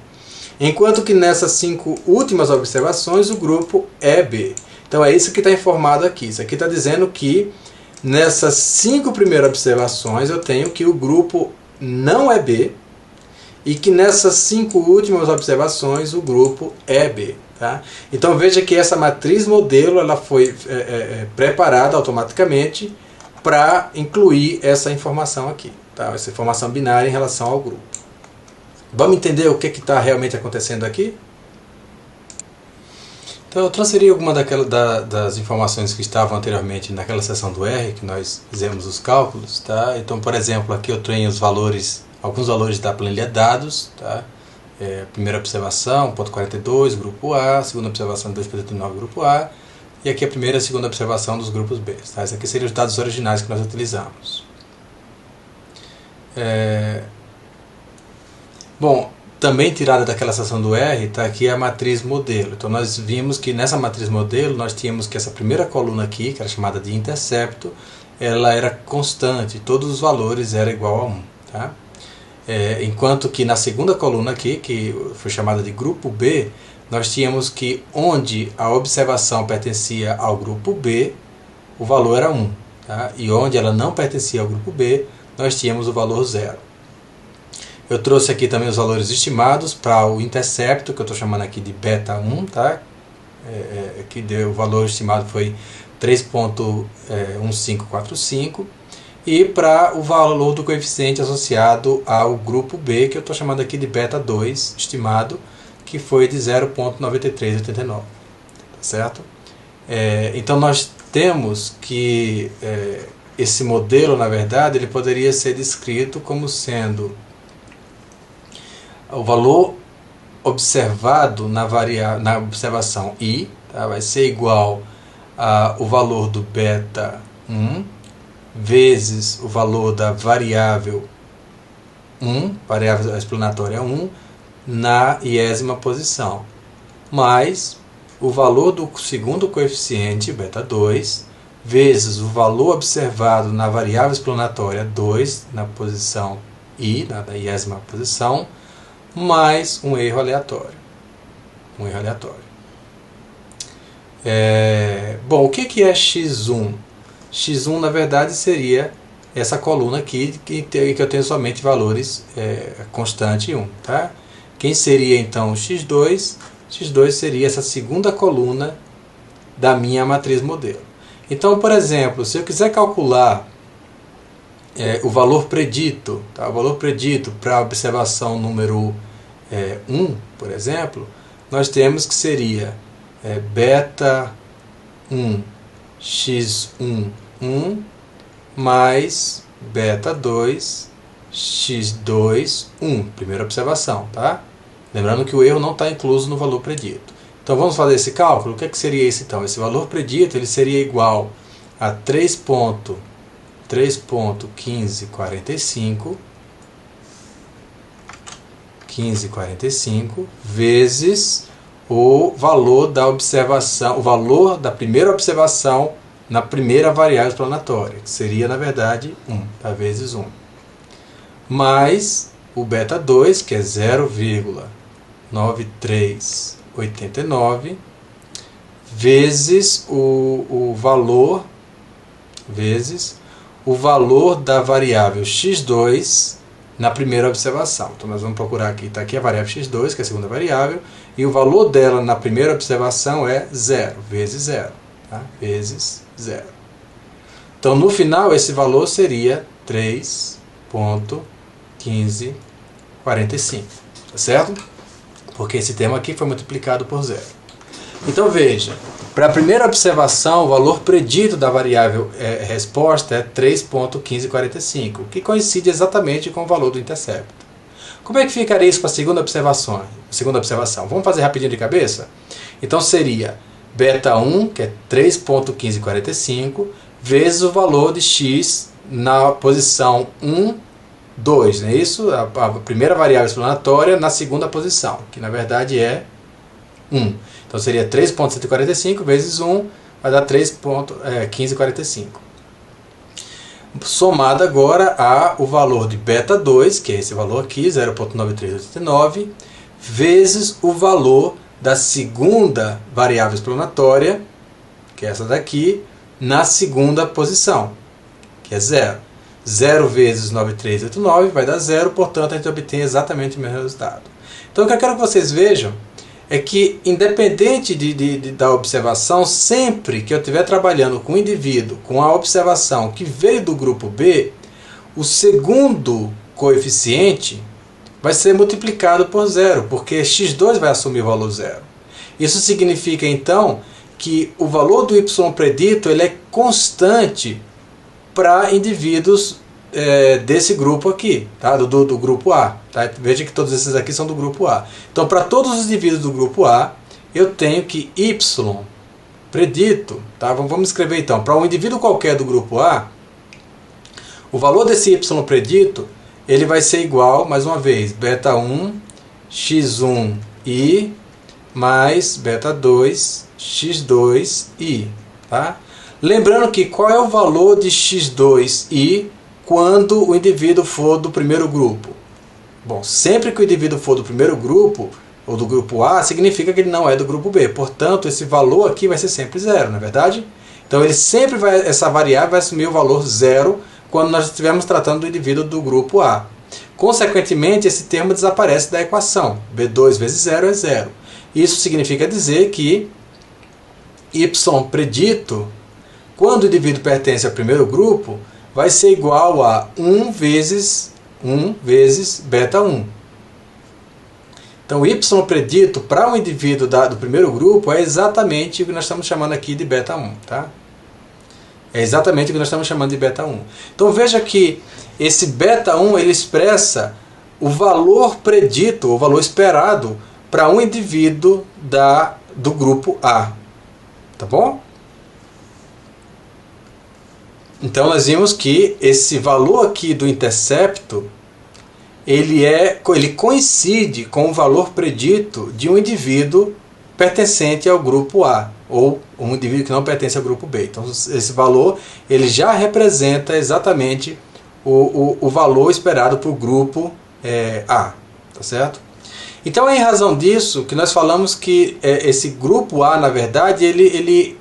Enquanto que nessas 5 últimas observações, o grupo é B. Então é isso que está informado aqui. Isso aqui está dizendo que nessas 5 primeiras observações, eu tenho que o grupo não é B, e que nessas 5 últimas observações o grupo é B. Tá? Então veja que essa matriz modelo ela foi preparada automaticamente para incluir essa informação aqui, tá? Essa informação binária em relação ao grupo. Vamos entender o que está realmente acontecendo aqui? Então eu transferi alguma das informações que estavam anteriormente naquela seção do R, que nós fizemos os cálculos. Tá? Então, por exemplo, aqui eu tenho os valores, alguns valores da planilha dados. Tá? Primeira observação, ponto 42, grupo A. Segunda observação, 2,39, grupo A. E aqui a primeira e a segunda observação dos grupos B. Tá? Esses aqui seriam os dados originais que nós utilizamos. Bom, também tirada daquela seção do R, está aqui a matriz modelo. Então nós vimos que nessa matriz modelo nós tínhamos que essa primeira coluna aqui, que era chamada de intercepto, ela era constante, todos os valores eram igual a 1. Tá? Enquanto que na segunda coluna aqui, que foi chamada de grupo B, nós tínhamos que onde a observação pertencia ao grupo B, o valor era 1. Tá? E onde ela não pertencia ao grupo B, nós tínhamos o valor 0. Eu trouxe aqui também os valores estimados para o intercepto, que eu estou chamando aqui de beta 1, tá? Que o valor estimado foi 3,1545. E para o valor do coeficiente associado ao grupo B, que eu estou chamando aqui de beta 2, estimado, que foi de 0,9389. Tá certo? Então nós temos que esse modelo, na verdade, ele poderia ser descrito como sendo o valor observado na observação I, tá, vai ser igual ao valor do beta 1 vezes o valor da variável 1, variável explanatória 1, na iésima posição, mais o valor do segundo coeficiente, beta 2, vezes o valor observado na variável explanatória 2, na posição I, na iésima posição, mais um erro aleatório. Bom, o que é x1? x1, na verdade, seria essa coluna aqui, que eu tenho somente valores constante 1. Tá? Quem seria, então, x2? x2 seria essa segunda coluna da minha matriz modelo. Então, por exemplo, se eu quiser calcular o valor predito, tá? O valor predito para a observação número 1, por exemplo, nós temos que seria beta 1 x1 1 mais beta 2 x2 1, primeira observação, tá? Lembrando que o erro não está incluso no valor predito. Então vamos fazer esse cálculo. O que seria esse então? Esse valor predito ele seria igual a 3,1545 vezes o valor da observação, o valor da primeira observação na primeira variável explanatória, que seria na verdade 1, tá? Vezes 1, mais o beta 2, que é 0,9389, vezes o valor da variável x2 na primeira observação. Então nós vamos procurar aqui, está aqui a variável x2, que é a segunda variável, e o valor dela na primeira observação é 0, vezes 0. Tá? Vezes 0. Então no final esse valor seria 3,1545. Tá certo? Porque esse termo aqui foi multiplicado por 0. Então veja, para a primeira observação, o valor predito da variável resposta é 3,1545, que coincide exatamente com o valor do intercepto. Como é que ficaria isso para a segunda observação? Vamos fazer rapidinho de cabeça? Então seria beta 1, que é 3,1545, vezes o valor de x na posição 1 2, não é isso? A primeira variável explanatória na segunda posição, que na verdade é 1. Então seria 3.145 vezes 1, vai dar 3.1545. Somado agora a o valor de beta 2, que é esse valor aqui, 0.9389, vezes o valor da segunda variável explanatória, que é essa daqui, na segunda posição, que é 0. 0 vezes 9389 vai dar 0, portanto a gente obtém exatamente o mesmo resultado. Então o que eu quero que vocês vejam é que, independente da observação, sempre que eu estiver trabalhando com um indivíduo com a observação que veio do grupo B, o segundo coeficiente vai ser multiplicado por 0, porque x2 vai assumir o valor 0. Isso significa, então, que o valor do y predito ele é constante para indivíduos desse grupo aqui, tá? do grupo A. Tá? Veja que todos esses aqui são do grupo A. Então, para todos os indivíduos do grupo A, eu tenho que y predito, tá? Vamos escrever então, para um indivíduo qualquer do grupo A, o valor desse y predito ele vai ser igual, mais uma vez, beta 1 x1i mais beta 2 x2i. Tá? Lembrando que qual é o valor de x2i quando o indivíduo for do primeiro grupo? Bom, sempre que o indivíduo for do primeiro grupo, ou do grupo A, significa que ele não é do grupo B. Portanto, esse valor aqui vai ser sempre 0, não é verdade? Então, ele sempre essa variável vai assumir o valor 0 quando nós estivermos tratando do indivíduo do grupo A. Consequentemente, esse termo desaparece da equação. B2 vezes 0 é 0. Isso significa dizer que y predito, quando o indivíduo pertence ao primeiro grupo, vai ser igual a 1 vezes beta 1. Então, o y predito para um indivíduo do primeiro grupo é exatamente o que nós estamos chamando aqui de beta 1. Tá? É exatamente o que nós estamos chamando de beta 1. Então, veja que esse beta 1 ele expressa o valor predito, o valor esperado para um indivíduo do grupo A. Tá bom? Então nós vimos que esse valor aqui do intercepto ele coincide com o valor predito de um indivíduo pertencente ao grupo A, ou um indivíduo que não pertence ao grupo B. Então esse valor ele já representa exatamente o valor esperado para o grupo A. Tá certo? Então é em razão disso que nós falamos que esse grupo A, na verdade, ele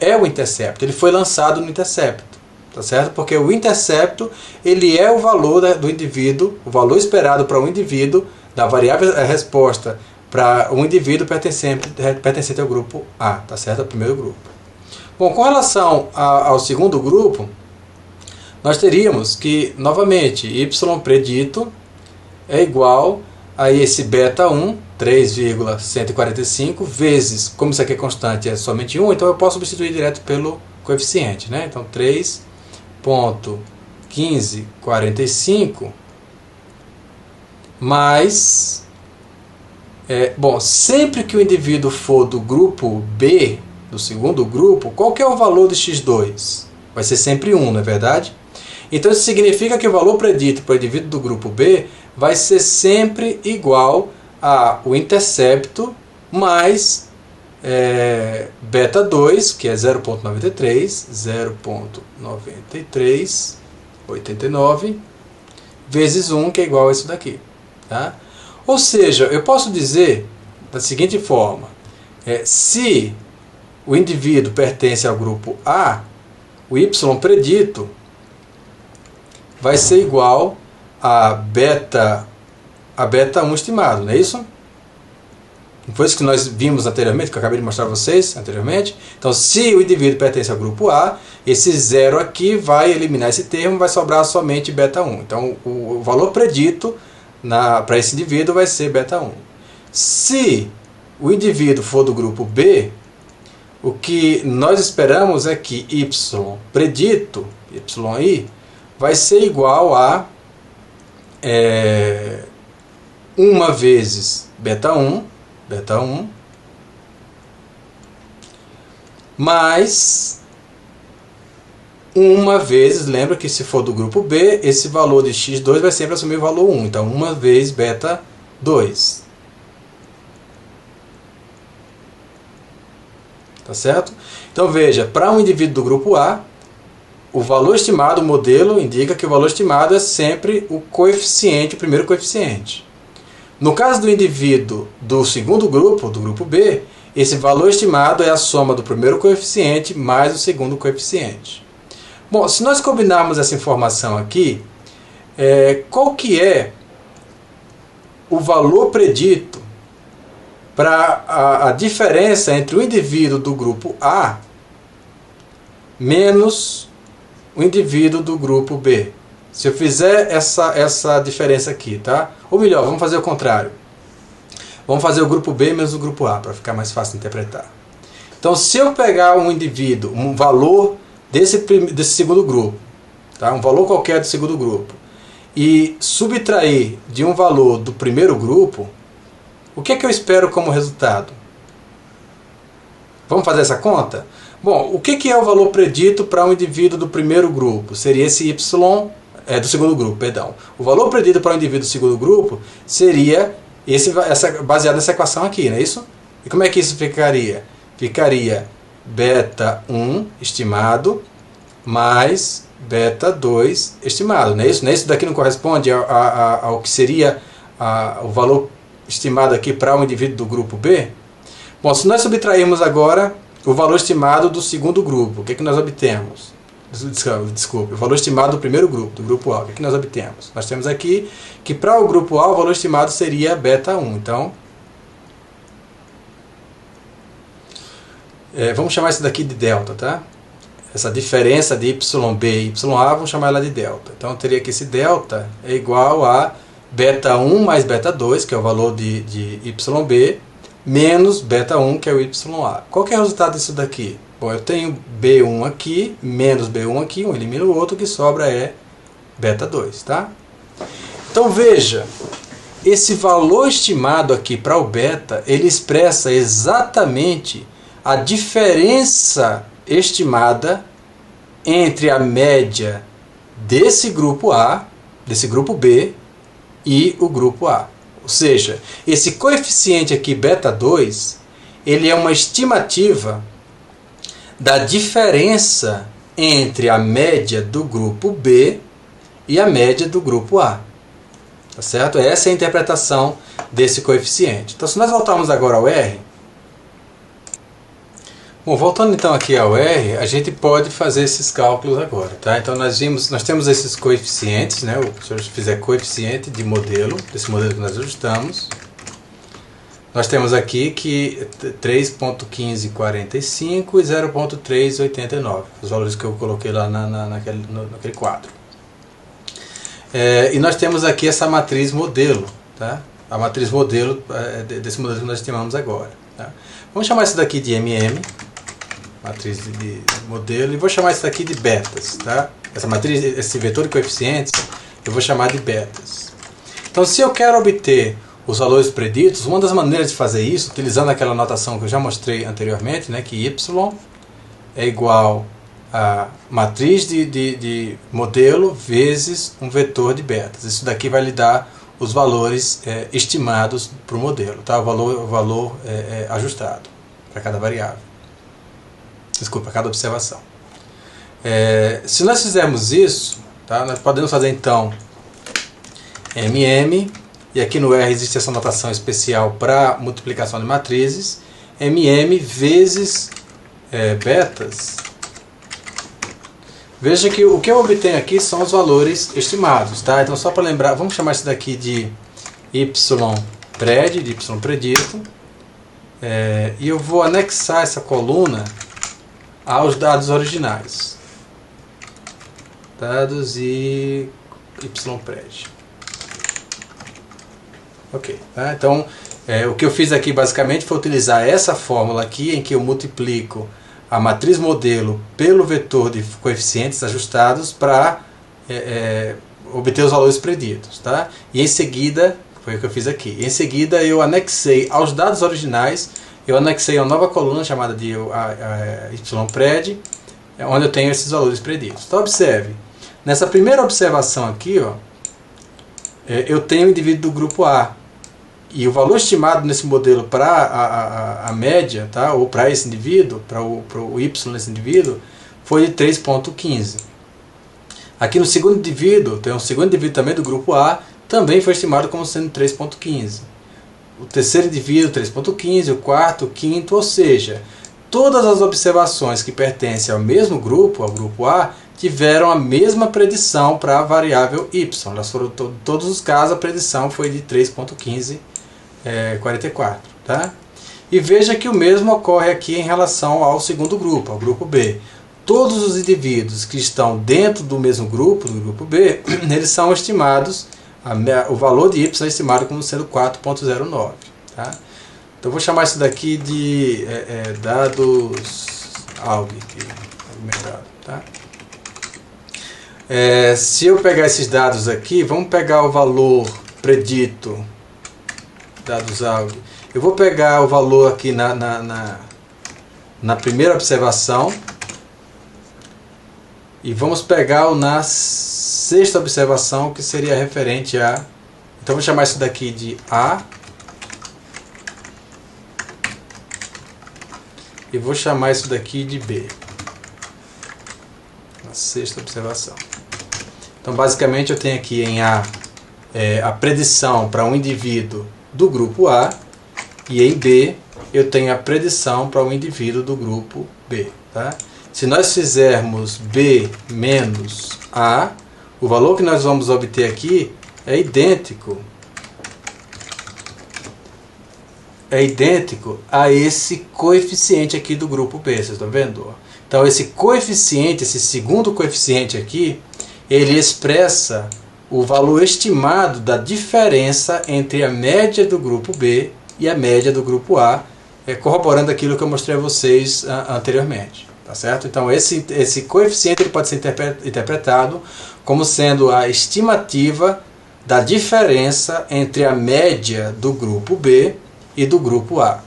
é o intercepto. Ele foi lançado no intercepto. Tá certo? Porque o intercepto ele é o valor do indivíduo, o valor esperado para um indivíduo da variável resposta para um indivíduo pertencente ao grupo A, tá certo? Ao primeiro grupo. Bom, com relação ao segundo grupo, nós teríamos que, novamente, y predito é igual a esse beta 1, 3,145, vezes, como isso aqui é constante, é somente 1, então eu posso substituir direto pelo coeficiente, né? Então, 3,1545 mais... bom, sempre que o indivíduo for do grupo B, do segundo grupo, qual que é o valor de x2? Vai ser sempre 1, não é verdade? Então isso significa que o valor predito para o indivíduo do grupo B vai ser sempre igual ao intercepto mais beta 2, que é 0.93, vezes 1, que é igual a isso daqui. Tá? Ou seja, eu posso dizer da seguinte forma, se o indivíduo pertence ao grupo A, o y predito vai ser igual a beta 1 estimado, não é isso? Não foi isso que nós vimos anteriormente, que eu acabei de mostrar a vocês anteriormente? Então, se o indivíduo pertence ao grupo A, esse 0 aqui vai eliminar esse termo, vai sobrar somente beta 1. Então, o valor predito para esse indivíduo vai ser beta 1. Se o indivíduo for do grupo B, o que nós esperamos é que y predito, yi, vai ser igual a 1 vezes beta 1, mais uma vezes, lembra que se for do grupo B, esse valor de x2 vai sempre assumir o valor 1. Então, uma vez beta 2. Tá certo? Então, veja, para um indivíduo do grupo A, o valor estimado, o modelo, indica que o valor estimado é sempre o coeficiente, o primeiro coeficiente. No caso do indivíduo do segundo grupo, do grupo B, esse valor estimado é a soma do primeiro coeficiente mais o segundo coeficiente. Bom, se nós combinarmos essa informação aqui, qual que é o valor predito para a diferença entre o indivíduo do grupo A menos o indivíduo do grupo B? Se eu fizer essa diferença aqui, tá? Ou melhor, vamos fazer o contrário. Vamos fazer o grupo B menos o grupo A, para ficar mais fácil de interpretar. Então, se eu pegar um indivíduo, um valor desse segundo grupo, tá? Um valor qualquer do segundo grupo, e subtrair de um valor do primeiro grupo, o que é que eu espero como resultado? Vamos fazer essa conta? Bom, o que é o valor predito para um indivíduo do primeiro grupo? Seria esse y, do segundo grupo, perdão. O valor predito para um indivíduo do segundo grupo seria baseado nessa equação aqui, não é isso? E como é que isso ficaria? Ficaria beta 1 estimado mais beta 2 estimado, não é isso? Isso daqui não corresponde ao que seria o valor estimado aqui para um indivíduo do grupo B? Bom, se nós subtrairmos agora o valor estimado do segundo grupo, o que é que nós obtemos? Desculpe, o valor estimado do primeiro grupo, do grupo A, o que é que nós obtemos? Nós temos aqui que para o grupo A o valor estimado seria beta 1. Então, vamos chamar isso daqui de delta, tá? Essa diferença de YB e YA, vamos chamar ela de delta. Então, eu teria que esse delta é igual a beta 1 mais beta 2, que é o valor de YB, menos beta 1, que é o YA. Qual que é o resultado disso daqui? Bom, eu tenho B1 aqui, menos B1 aqui, um elimina o outro, o que sobra é beta 2, tá? Então veja, esse valor estimado aqui para o beta, ele expressa exatamente a diferença estimada entre a média desse grupo A, desse grupo B e o grupo A. Ou seja, esse coeficiente aqui, beta 2, ele é uma estimativa da diferença entre a média do grupo B e a média do grupo A. Tá certo? Essa é a interpretação desse coeficiente. Então, se nós voltarmos agora ao R, bom, voltando então aqui ao R, a gente pode fazer esses cálculos agora, tá? Então nós temos esses coeficientes, né? Se eu fizer coeficiente de modelo, desse modelo que nós ajustamos, nós temos aqui que 3.1545 e 0.389, os valores que eu coloquei lá naquele quadro. E nós temos aqui essa matriz modelo, tá? A matriz modelo desse modelo que nós estimamos agora, tá? Vamos chamar isso daqui de MM, matriz de modelo, e vou chamar isso daqui de betas, tá? Essa matriz, esse vetor de coeficientes, eu vou chamar de betas. Então, se eu quero obter os valores preditos, uma das maneiras de fazer isso, utilizando aquela notação que eu já mostrei anteriormente, né, que y é igual a matriz de modelo vezes um vetor de betas. Isso daqui vai lhe dar os valores estimados para o modelo, tá? O valor ajustado para cada variável. Desculpa, para cada observação. Se nós fizermos isso, tá, nós podemos fazer então MM, e aqui no R existe essa notação especial para multiplicação de matrizes, MM vezes betas. Veja que o que eu obtenho aqui são os valores estimados, tá? Então, só para lembrar, vamos chamar isso daqui de Y_pred, de Y predito, e eu vou anexar essa coluna aos dados originais. Dados e Y_pred. Ok, tá? Então, o que eu fiz aqui basicamente foi utilizar essa fórmula aqui, em que eu multiplico a matriz modelo pelo vetor de coeficientes ajustados para obter os valores preditos, tá? E em seguida, foi o que eu fiz aqui, em seguida eu anexei aos dados originais, eu anexei uma nova coluna chamada de Y_pred, onde eu tenho esses valores preditos. Então observe, nessa primeira observação aqui, ó, eu tenho o indivíduo do grupo A. E o valor estimado nesse modelo para a média, tá? Ou para esse indivíduo, para o Y nesse indivíduo, foi de 3,15. Aqui no segundo indivíduo, tem um segundo indivíduo também do grupo A, também foi estimado como sendo 3,15. O terceiro indivíduo, 3,15, o quarto, o quinto, ou seja, todas as observações que pertencem ao mesmo grupo, ao grupo A, tiveram a mesma predição para a variável Y. Elas foram todos os casos, a predição foi de 3,1544, tá? E veja que o mesmo ocorre aqui em relação ao segundo grupo, ao grupo B. Todos os indivíduos que estão dentro do mesmo grupo, do grupo B, eles são estimados, o valor de Y é estimado como sendo 4,09. Tá? Então eu vou chamar isso daqui de dados ALG, tá? Se eu pegar esses dados aqui, vamos pegar o valor predito, dados ALG. Eu vou pegar o valor aqui na primeira observação e vamos pegar o na sexta observação, que seria referente a... Então vou chamar isso daqui de A e vou chamar isso daqui de B, na sexta observação. Então basicamente eu tenho aqui em A a predição para um indivíduo do grupo A, e em B eu tenho a predição para um indivíduo do grupo B. Tá? Se nós fizermos B menos A, o valor que nós vamos obter aqui é idêntico a esse coeficiente aqui do grupo B, vocês estão vendo? Então esse coeficiente, esse segundo coeficiente aqui, ele expressa o valor estimado da diferença entre a média do grupo B e a média do grupo A, corroborando aquilo que eu mostrei a vocês anteriormente. Tá certo? Então esse coeficiente ele pode ser interpretado como sendo a estimativa da diferença entre a média do grupo B e do grupo A.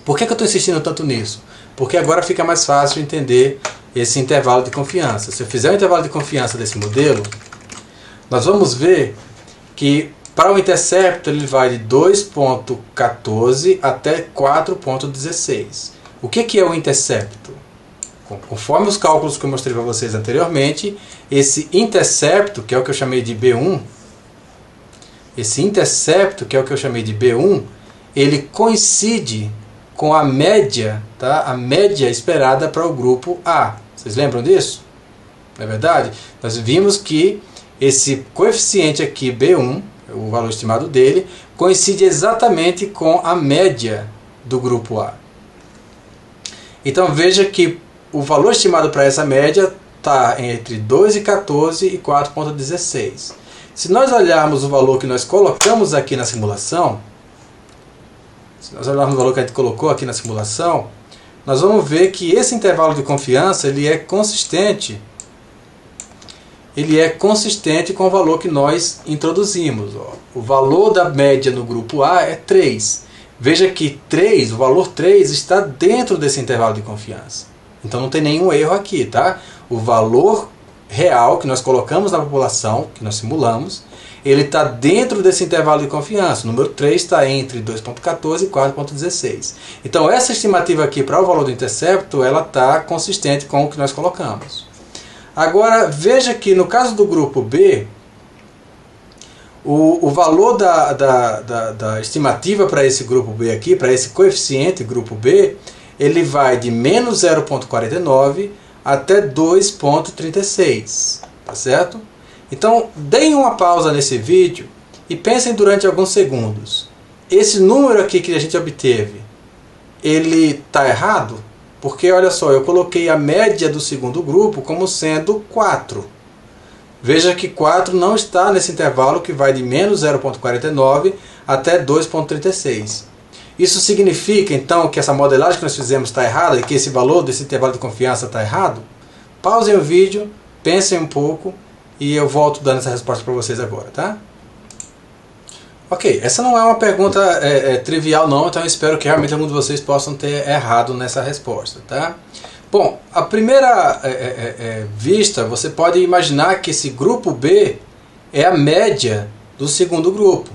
Por que eu estou insistindo tanto nisso? Porque agora fica mais fácil entender esse intervalo de confiança. Se eu fizer o intervalo de confiança desse modelo, nós vamos ver que para o intercepto ele vai de 2,14 até 4,16. O que é o intercepto? Conforme os cálculos que eu mostrei para vocês anteriormente, esse intercepto, que é o que eu chamei de B1, ele coincide com a média, tá? A média esperada para o grupo A. Vocês lembram disso? Não é verdade? Nós vimos que esse coeficiente aqui, B1, o valor estimado dele, coincide exatamente com a média do grupo A. Então veja que o valor estimado para essa média está entre 2,14 e 4,16. Se nós olharmos o valor que nós colocamos aqui na simulação, nós vamos ver que esse intervalo de confiança ele é consistente com o valor que nós introduzimos. Ó. O valor da média no grupo A é 3. Veja que o valor 3 está dentro desse intervalo de confiança. Então não tem nenhum erro aqui, tá? O valor real que nós colocamos na população, que nós simulamos, ele está dentro desse intervalo de confiança. O número 3 está entre 2,14 e 4,16. Então essa estimativa aqui para o valor do intercepto, ela está consistente com o que nós colocamos. Agora veja que no caso do grupo B, o valor da estimativa para esse grupo B aqui, para esse coeficiente grupo B, ele vai de menos 0,49 até 2,36, tá certo? Então, deem uma pausa nesse vídeo e pensem durante alguns segundos. Esse número aqui que a gente obteve, ele está errado? Porque, olha só, eu coloquei a média do segundo grupo como sendo 4. Veja que 4 não está nesse intervalo que vai de menos 0,49 até 2,36. Isso significa, então, que essa modelagem que nós fizemos está errada e que esse valor desse intervalo de confiança está errado? Pausem o vídeo, pensem um pouco e eu volto dando essa resposta para vocês agora, tá? Ok, essa não é uma pergunta trivial não, então eu espero que realmente algum de vocês possam ter errado nessa resposta, tá? Bom, a primeira vista, você pode imaginar que esse grupo B é a média do segundo grupo.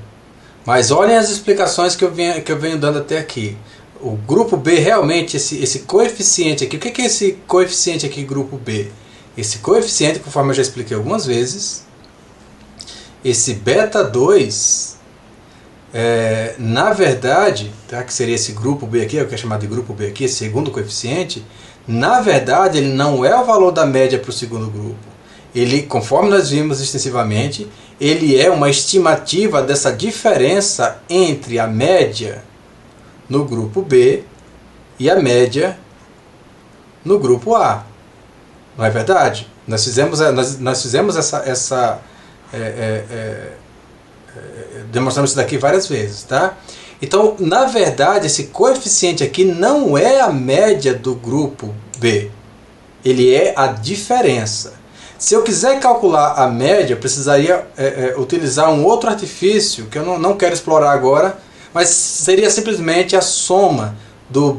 Mas olhem as explicações que eu venho dando até aqui. O grupo B realmente, esse coeficiente aqui, o que é esse coeficiente aqui, grupo B? Esse coeficiente, conforme eu já expliquei algumas vezes, esse beta 2, na verdade, tá, que seria esse grupo B aqui, é o que é chamado de grupo B aqui, esse segundo coeficiente, na verdade ele não é o valor da média para o segundo grupo. Ele, conforme nós vimos extensivamente, ele é uma estimativa dessa diferença entre a média no grupo B e a média no grupo A. Não é verdade? Nós fizemos essa demonstramos isso daqui várias vezes, tá? Então, na verdade, esse coeficiente aqui não é a média do grupo B. Ele é a diferença. Se eu quiser calcular a média, eu precisaria utilizar um outro artifício que eu não quero explorar agora, mas seria simplesmente a soma do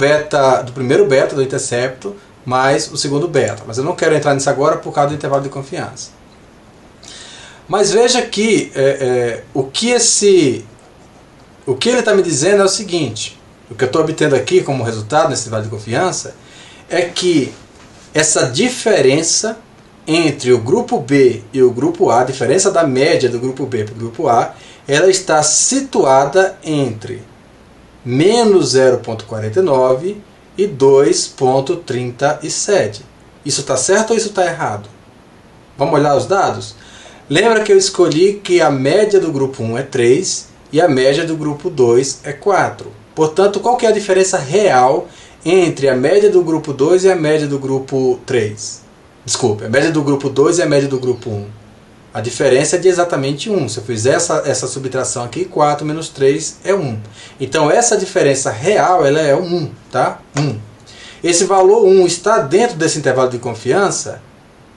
primeiro beta do intercepto mais o segundo beta. Mas eu não quero entrar nisso agora por causa do intervalo de confiança. Mas veja que o que ele está me dizendo é o seguinte: o que eu estou obtendo aqui como resultado nesse intervalo de confiança é que essa diferença entre o grupo B e o grupo A, a diferença da média do grupo B para o grupo A, ela está situada entre menos 0,49 e 2,37. Isso está certo ou isso está errado? Vamos olhar os dados? Lembra que eu escolhi que a média do grupo 1 é 3 e a média do grupo 2 é 4. Portanto, qual que é a diferença real entre a média do grupo 2 e a média do grupo 3? Desculpe, a média do grupo 2 e a média do grupo 1. A diferença é de exatamente 1. Se eu fizer essa subtração aqui, 4 menos 3 é 1. Então essa diferença real ela é 1, tá? 1. Esse valor 1 está dentro desse intervalo de confiança?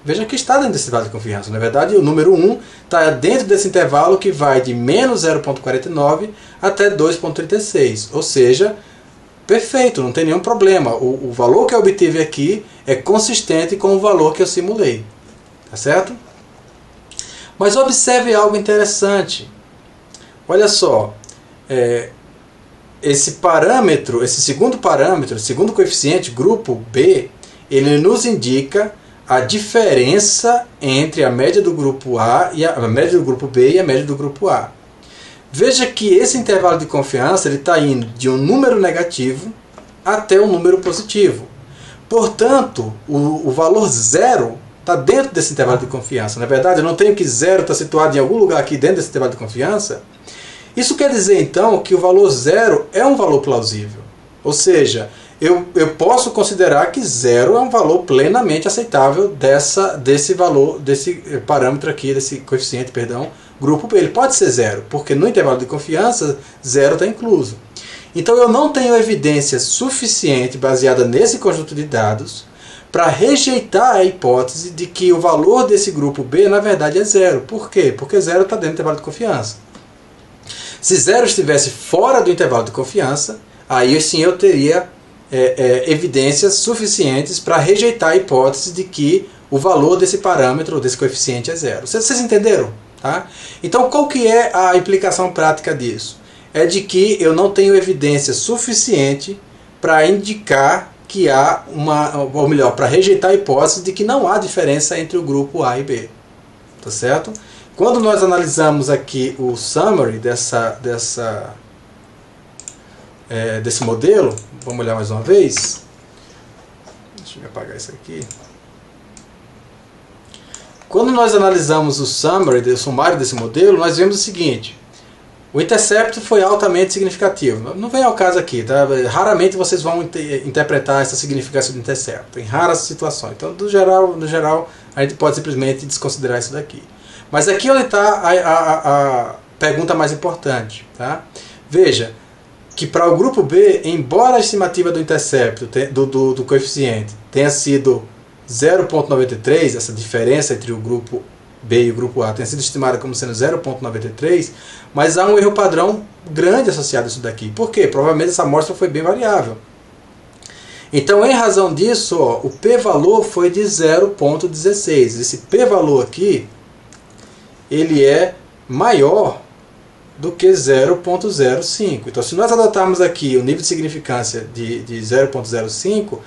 Veja que está dentro desse intervalo de confiança. Na verdade, o número 1 está dentro desse intervalo que vai de menos 0,49 até 2,36. Ou seja, perfeito, não tem nenhum problema. O valor que eu obtive aqui é consistente com o valor que eu simulei. Tá certo? Mas observe algo interessante. Olha só. Esse parâmetro, esse segundo parâmetro, segundo coeficiente, grupo B, ele nos indica a diferença entre a média do grupo A e a média do grupo B e a média do grupo A. Veja que esse intervalo de confiança está indo de um número negativo até um número positivo. Portanto, o valor zero está dentro desse intervalo de confiança. Na verdade, eu não tenho que zero está situado em algum lugar aqui dentro desse intervalo de confiança. Isso quer dizer, então, que o valor zero é um valor plausível. Ou seja, eu posso considerar que zero é um valor plenamente aceitável desse parâmetro aqui, desse coeficiente, perdão, grupo B. Ele pode ser zero, porque no intervalo de confiança, zero está incluso. Então eu não tenho evidência suficiente baseada nesse conjunto de dados para rejeitar a hipótese de que o valor desse grupo B na verdade é zero. Por quê? Porque zero está dentro do intervalo de confiança. Se zero estivesse fora do intervalo de confiança, aí sim eu teria evidências suficientes para rejeitar a hipótese de que o valor desse parâmetro, desse coeficiente é zero. Vocês entenderam? Tá? Então qual que é a implicação prática disso? É de que eu não tenho evidência suficiente para indicar que há ou melhor, para rejeitar a hipótese de que não há diferença entre o grupo A e B. Tá certo? Quando nós analisamos aqui o summary desse modelo, vamos olhar mais uma vez. Deixa eu apagar isso aqui. Quando nós analisamos o sumário desse modelo, nós vemos o seguinte: o intercepto foi altamente significativo. Não vem ao caso aqui, tá? Raramente vocês vão interpretar essa significância do intercepto, em raras situações. Então, no geral, a gente pode simplesmente desconsiderar isso daqui. Mas aqui é onde está a pergunta mais importante. Tá? Veja que para o grupo B, embora a estimativa do intercepto, do coeficiente, tenha sido 0,93, essa diferença entre o grupo B e o grupo A tenha sido estimada como sendo 0,93, mas há um erro padrão grande associado a isso daqui. Por quê? Provavelmente essa amostra foi bem variável. Então, em razão disso, ó, o p-valor foi de 0,16. Esse p-valor aqui, ele é maior do que 0,05. Então, se nós adotarmos aqui o nível de significância de 0,05,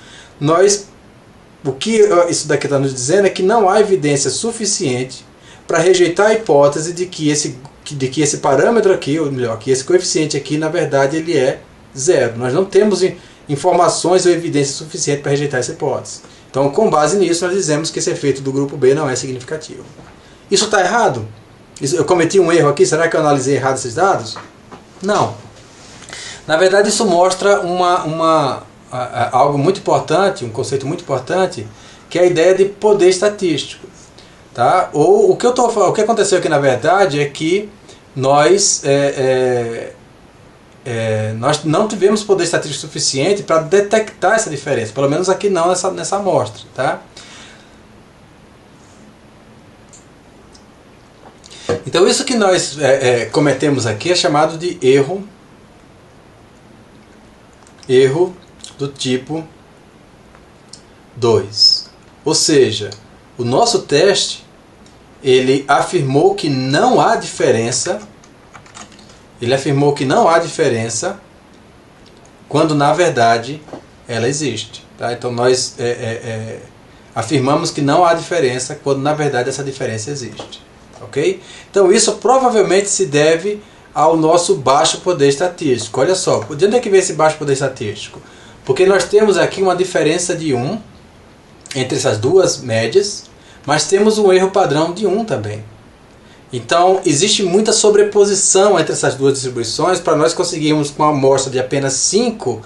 o que isso daqui está nos dizendo é que não há evidência suficiente para rejeitar a hipótese de que esse parâmetro aqui, ou melhor, que esse coeficiente aqui, na verdade, ele é zero. Nós não temos informações ou evidência suficiente para rejeitar essa hipótese. Então, com base nisso, nós dizemos que esse efeito do grupo B não é significativo. Isso está errado? Eu cometi um erro aqui? Será que eu analisei errado esses dados? Não. Na verdade, isso mostra algo muito importante, um conceito muito importante, que é a ideia de poder estatístico. Tá? Ou o que aconteceu aqui, na verdade, é que nós não tivemos poder estatístico suficiente para detectar essa diferença, pelo menos aqui não nessa amostra. Tá? Então isso que nós cometemos aqui é chamado de erro do tipo 2. Ou seja, o nosso teste, ele afirmou que não há diferença. Ele afirmou que não há diferença quando na verdade ela existe. Tá? Então nós afirmamos que não há diferença quando na verdade essa diferença existe. Ok? Então isso provavelmente se deve ao nosso baixo poder estatístico. Olha só, de onde é que vem esse baixo poder estatístico? Porque nós temos aqui uma diferença de 1 entre essas duas médias, mas temos um erro padrão de 1 também. Então existe muita sobreposição entre essas duas distribuições para nós conseguirmos, com uma amostra de apenas 5,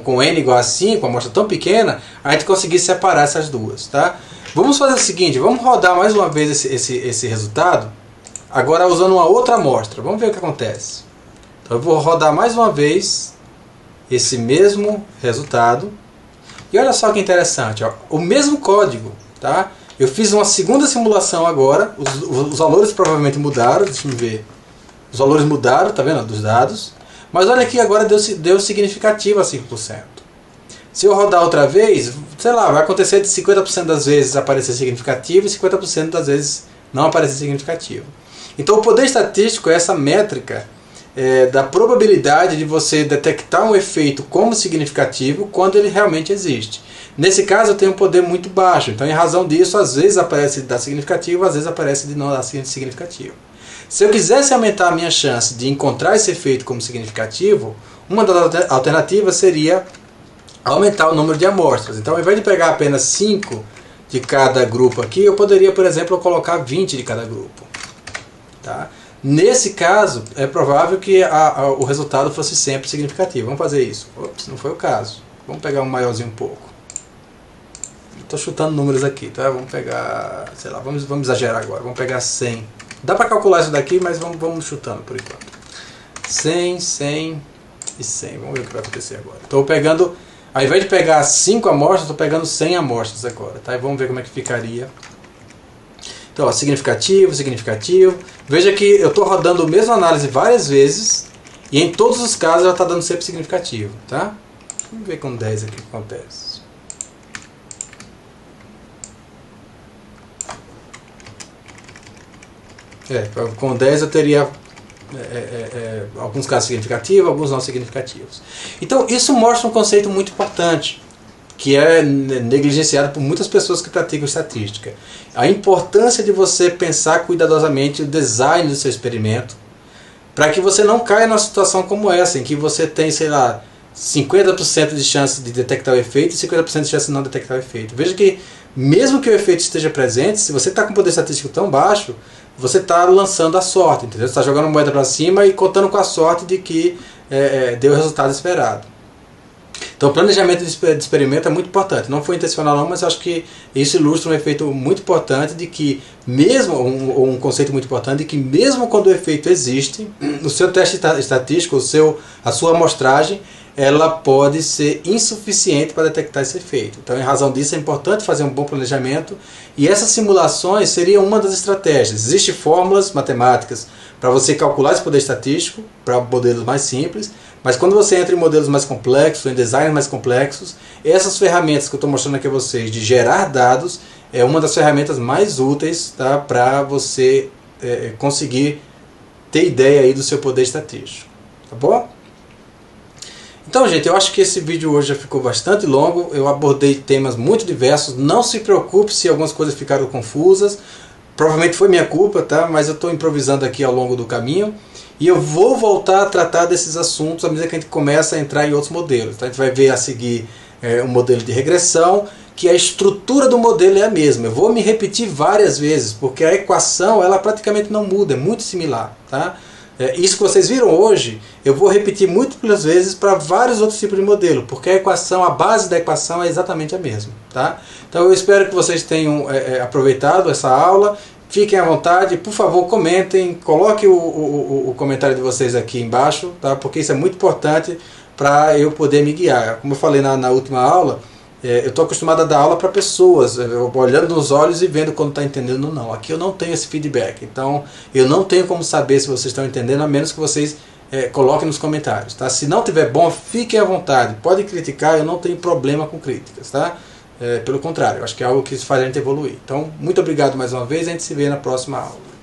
com n igual a 5, uma amostra tão pequena, a gente conseguir separar essas duas. Tá? Vamos fazer o seguinte, vamos rodar mais uma vez esse resultado, agora usando uma outra amostra. Vamos ver o que acontece. Então eu vou rodar mais uma vez esse mesmo resultado. E olha só que interessante, ó, o mesmo código. Tá? Eu fiz uma segunda simulação agora, os valores provavelmente mudaram, deixa eu ver. Os valores mudaram, tá vendo, dos dados. Mas olha aqui, agora deu significativo a 5%. Se eu rodar outra vez, sei lá, vai acontecer de 50% das vezes aparecer significativo e 50% das vezes não aparecer significativo. Então o poder estatístico é essa métrica da probabilidade de você detectar um efeito como significativo quando ele realmente existe. Nesse caso eu tenho um poder muito baixo, então em razão disso às vezes aparece de dar significativo, às vezes aparece de não dar significativo. Se eu quisesse aumentar a minha chance de encontrar esse efeito como significativo, uma das alternativas seria aumentar o número de amostras. Então ao invés de pegar apenas 5 de cada grupo aqui, eu poderia, por exemplo, colocar 20 de cada grupo. Tá? Nesse caso, é provável que o resultado fosse sempre significativo. Vamos fazer isso. Ops, não foi o caso. Vamos pegar um maiorzinho um pouco. Estou chutando números aqui, tá? Vamos pegar, sei lá, vamos exagerar agora. Vamos pegar 100. Dá para calcular isso daqui, mas vamos chutando por enquanto. 100, 100 e 100. Vamos ver o que vai acontecer agora. Estou pegando, ao invés de pegar 5 amostras, estou pegando 100 amostras agora, tá? E vamos ver como é que ficaria. Então, ó, significativo, significativo. Veja que eu estou rodando a mesma análise várias vezes e em todos os casos ela está dando sempre significativo, tá? Vamos ver com 10 aqui o que acontece. Com 10 eu teria alguns casos significativos, alguns não significativos. Então isso mostra um conceito muito importante, que é negligenciado por muitas pessoas que praticam estatística. A importância de você pensar cuidadosamente o design do seu experimento, para que você não caia numa situação como essa, em que você tem, sei lá, 50% de chance de detectar o efeito e 50% de chance de não detectar o efeito. Veja que, mesmo que o efeito esteja presente, se você está com um poder estatístico tão baixo, você está lançando a sorte, entendeu? Você está jogando moeda para cima e contando com a sorte de que deu o resultado esperado. Então o planejamento de experimento é muito importante. Não foi intencional não, mas acho que isso ilustra um efeito muito importante de que mesmo, um conceito muito importante de que mesmo quando o efeito existe, o seu teste estatístico, a sua amostragem, ela pode ser insuficiente para detectar esse efeito. Então, em razão disso, é importante fazer um bom planejamento e essas simulações seriam uma das estratégias. Existem fórmulas matemáticas para você calcular esse poder estatístico para modelos mais simples, Mas quando você entra em modelos mais complexos, em designs mais complexos, essas ferramentas que eu estou mostrando aqui a vocês de gerar dados é uma das ferramentas mais úteis, tá, para você conseguir ter ideia aí do seu poder estatístico. Tá bom? Então, gente, eu acho que esse vídeo hoje já ficou bastante longo. Eu abordei temas muito diversos. Não se preocupe se algumas coisas ficaram confusas. Provavelmente foi minha culpa, tá? Mas eu estou improvisando aqui ao longo do caminho. E eu vou voltar a tratar desses assuntos à medida que a gente começa a entrar em outros modelos. Tá? A gente vai ver a seguir um modelo de regressão, que a estrutura do modelo é a mesma. Eu vou me repetir várias vezes, porque a equação ela praticamente não muda, é muito similar. Tá? Isso que vocês viram hoje, eu vou repetir múltiplas vezes para vários outros tipos de modelo, porque a equação, a base da equação é exatamente a mesma. Tá? Então eu espero que vocês tenham aproveitado essa aula. Fiquem à vontade, por favor comentem, coloque o comentário de vocês aqui embaixo, tá? Porque isso é muito importante para eu poder me guiar. Como eu falei na última aula, eu estou acostumado a dar aula para pessoas, olhando nos olhos e vendo quando está entendendo ou não. Aqui eu não tenho esse feedback, então eu não tenho como saber se vocês estão entendendo, a menos que vocês coloquem nos comentários. Tá? Se não tiver bom, fiquem à vontade, pode criticar, eu não tenho problema com críticas. Tá? Pelo contrário, eu acho que é algo que faz a gente evoluir. Então, muito obrigado mais uma vez, a gente se vê na próxima aula.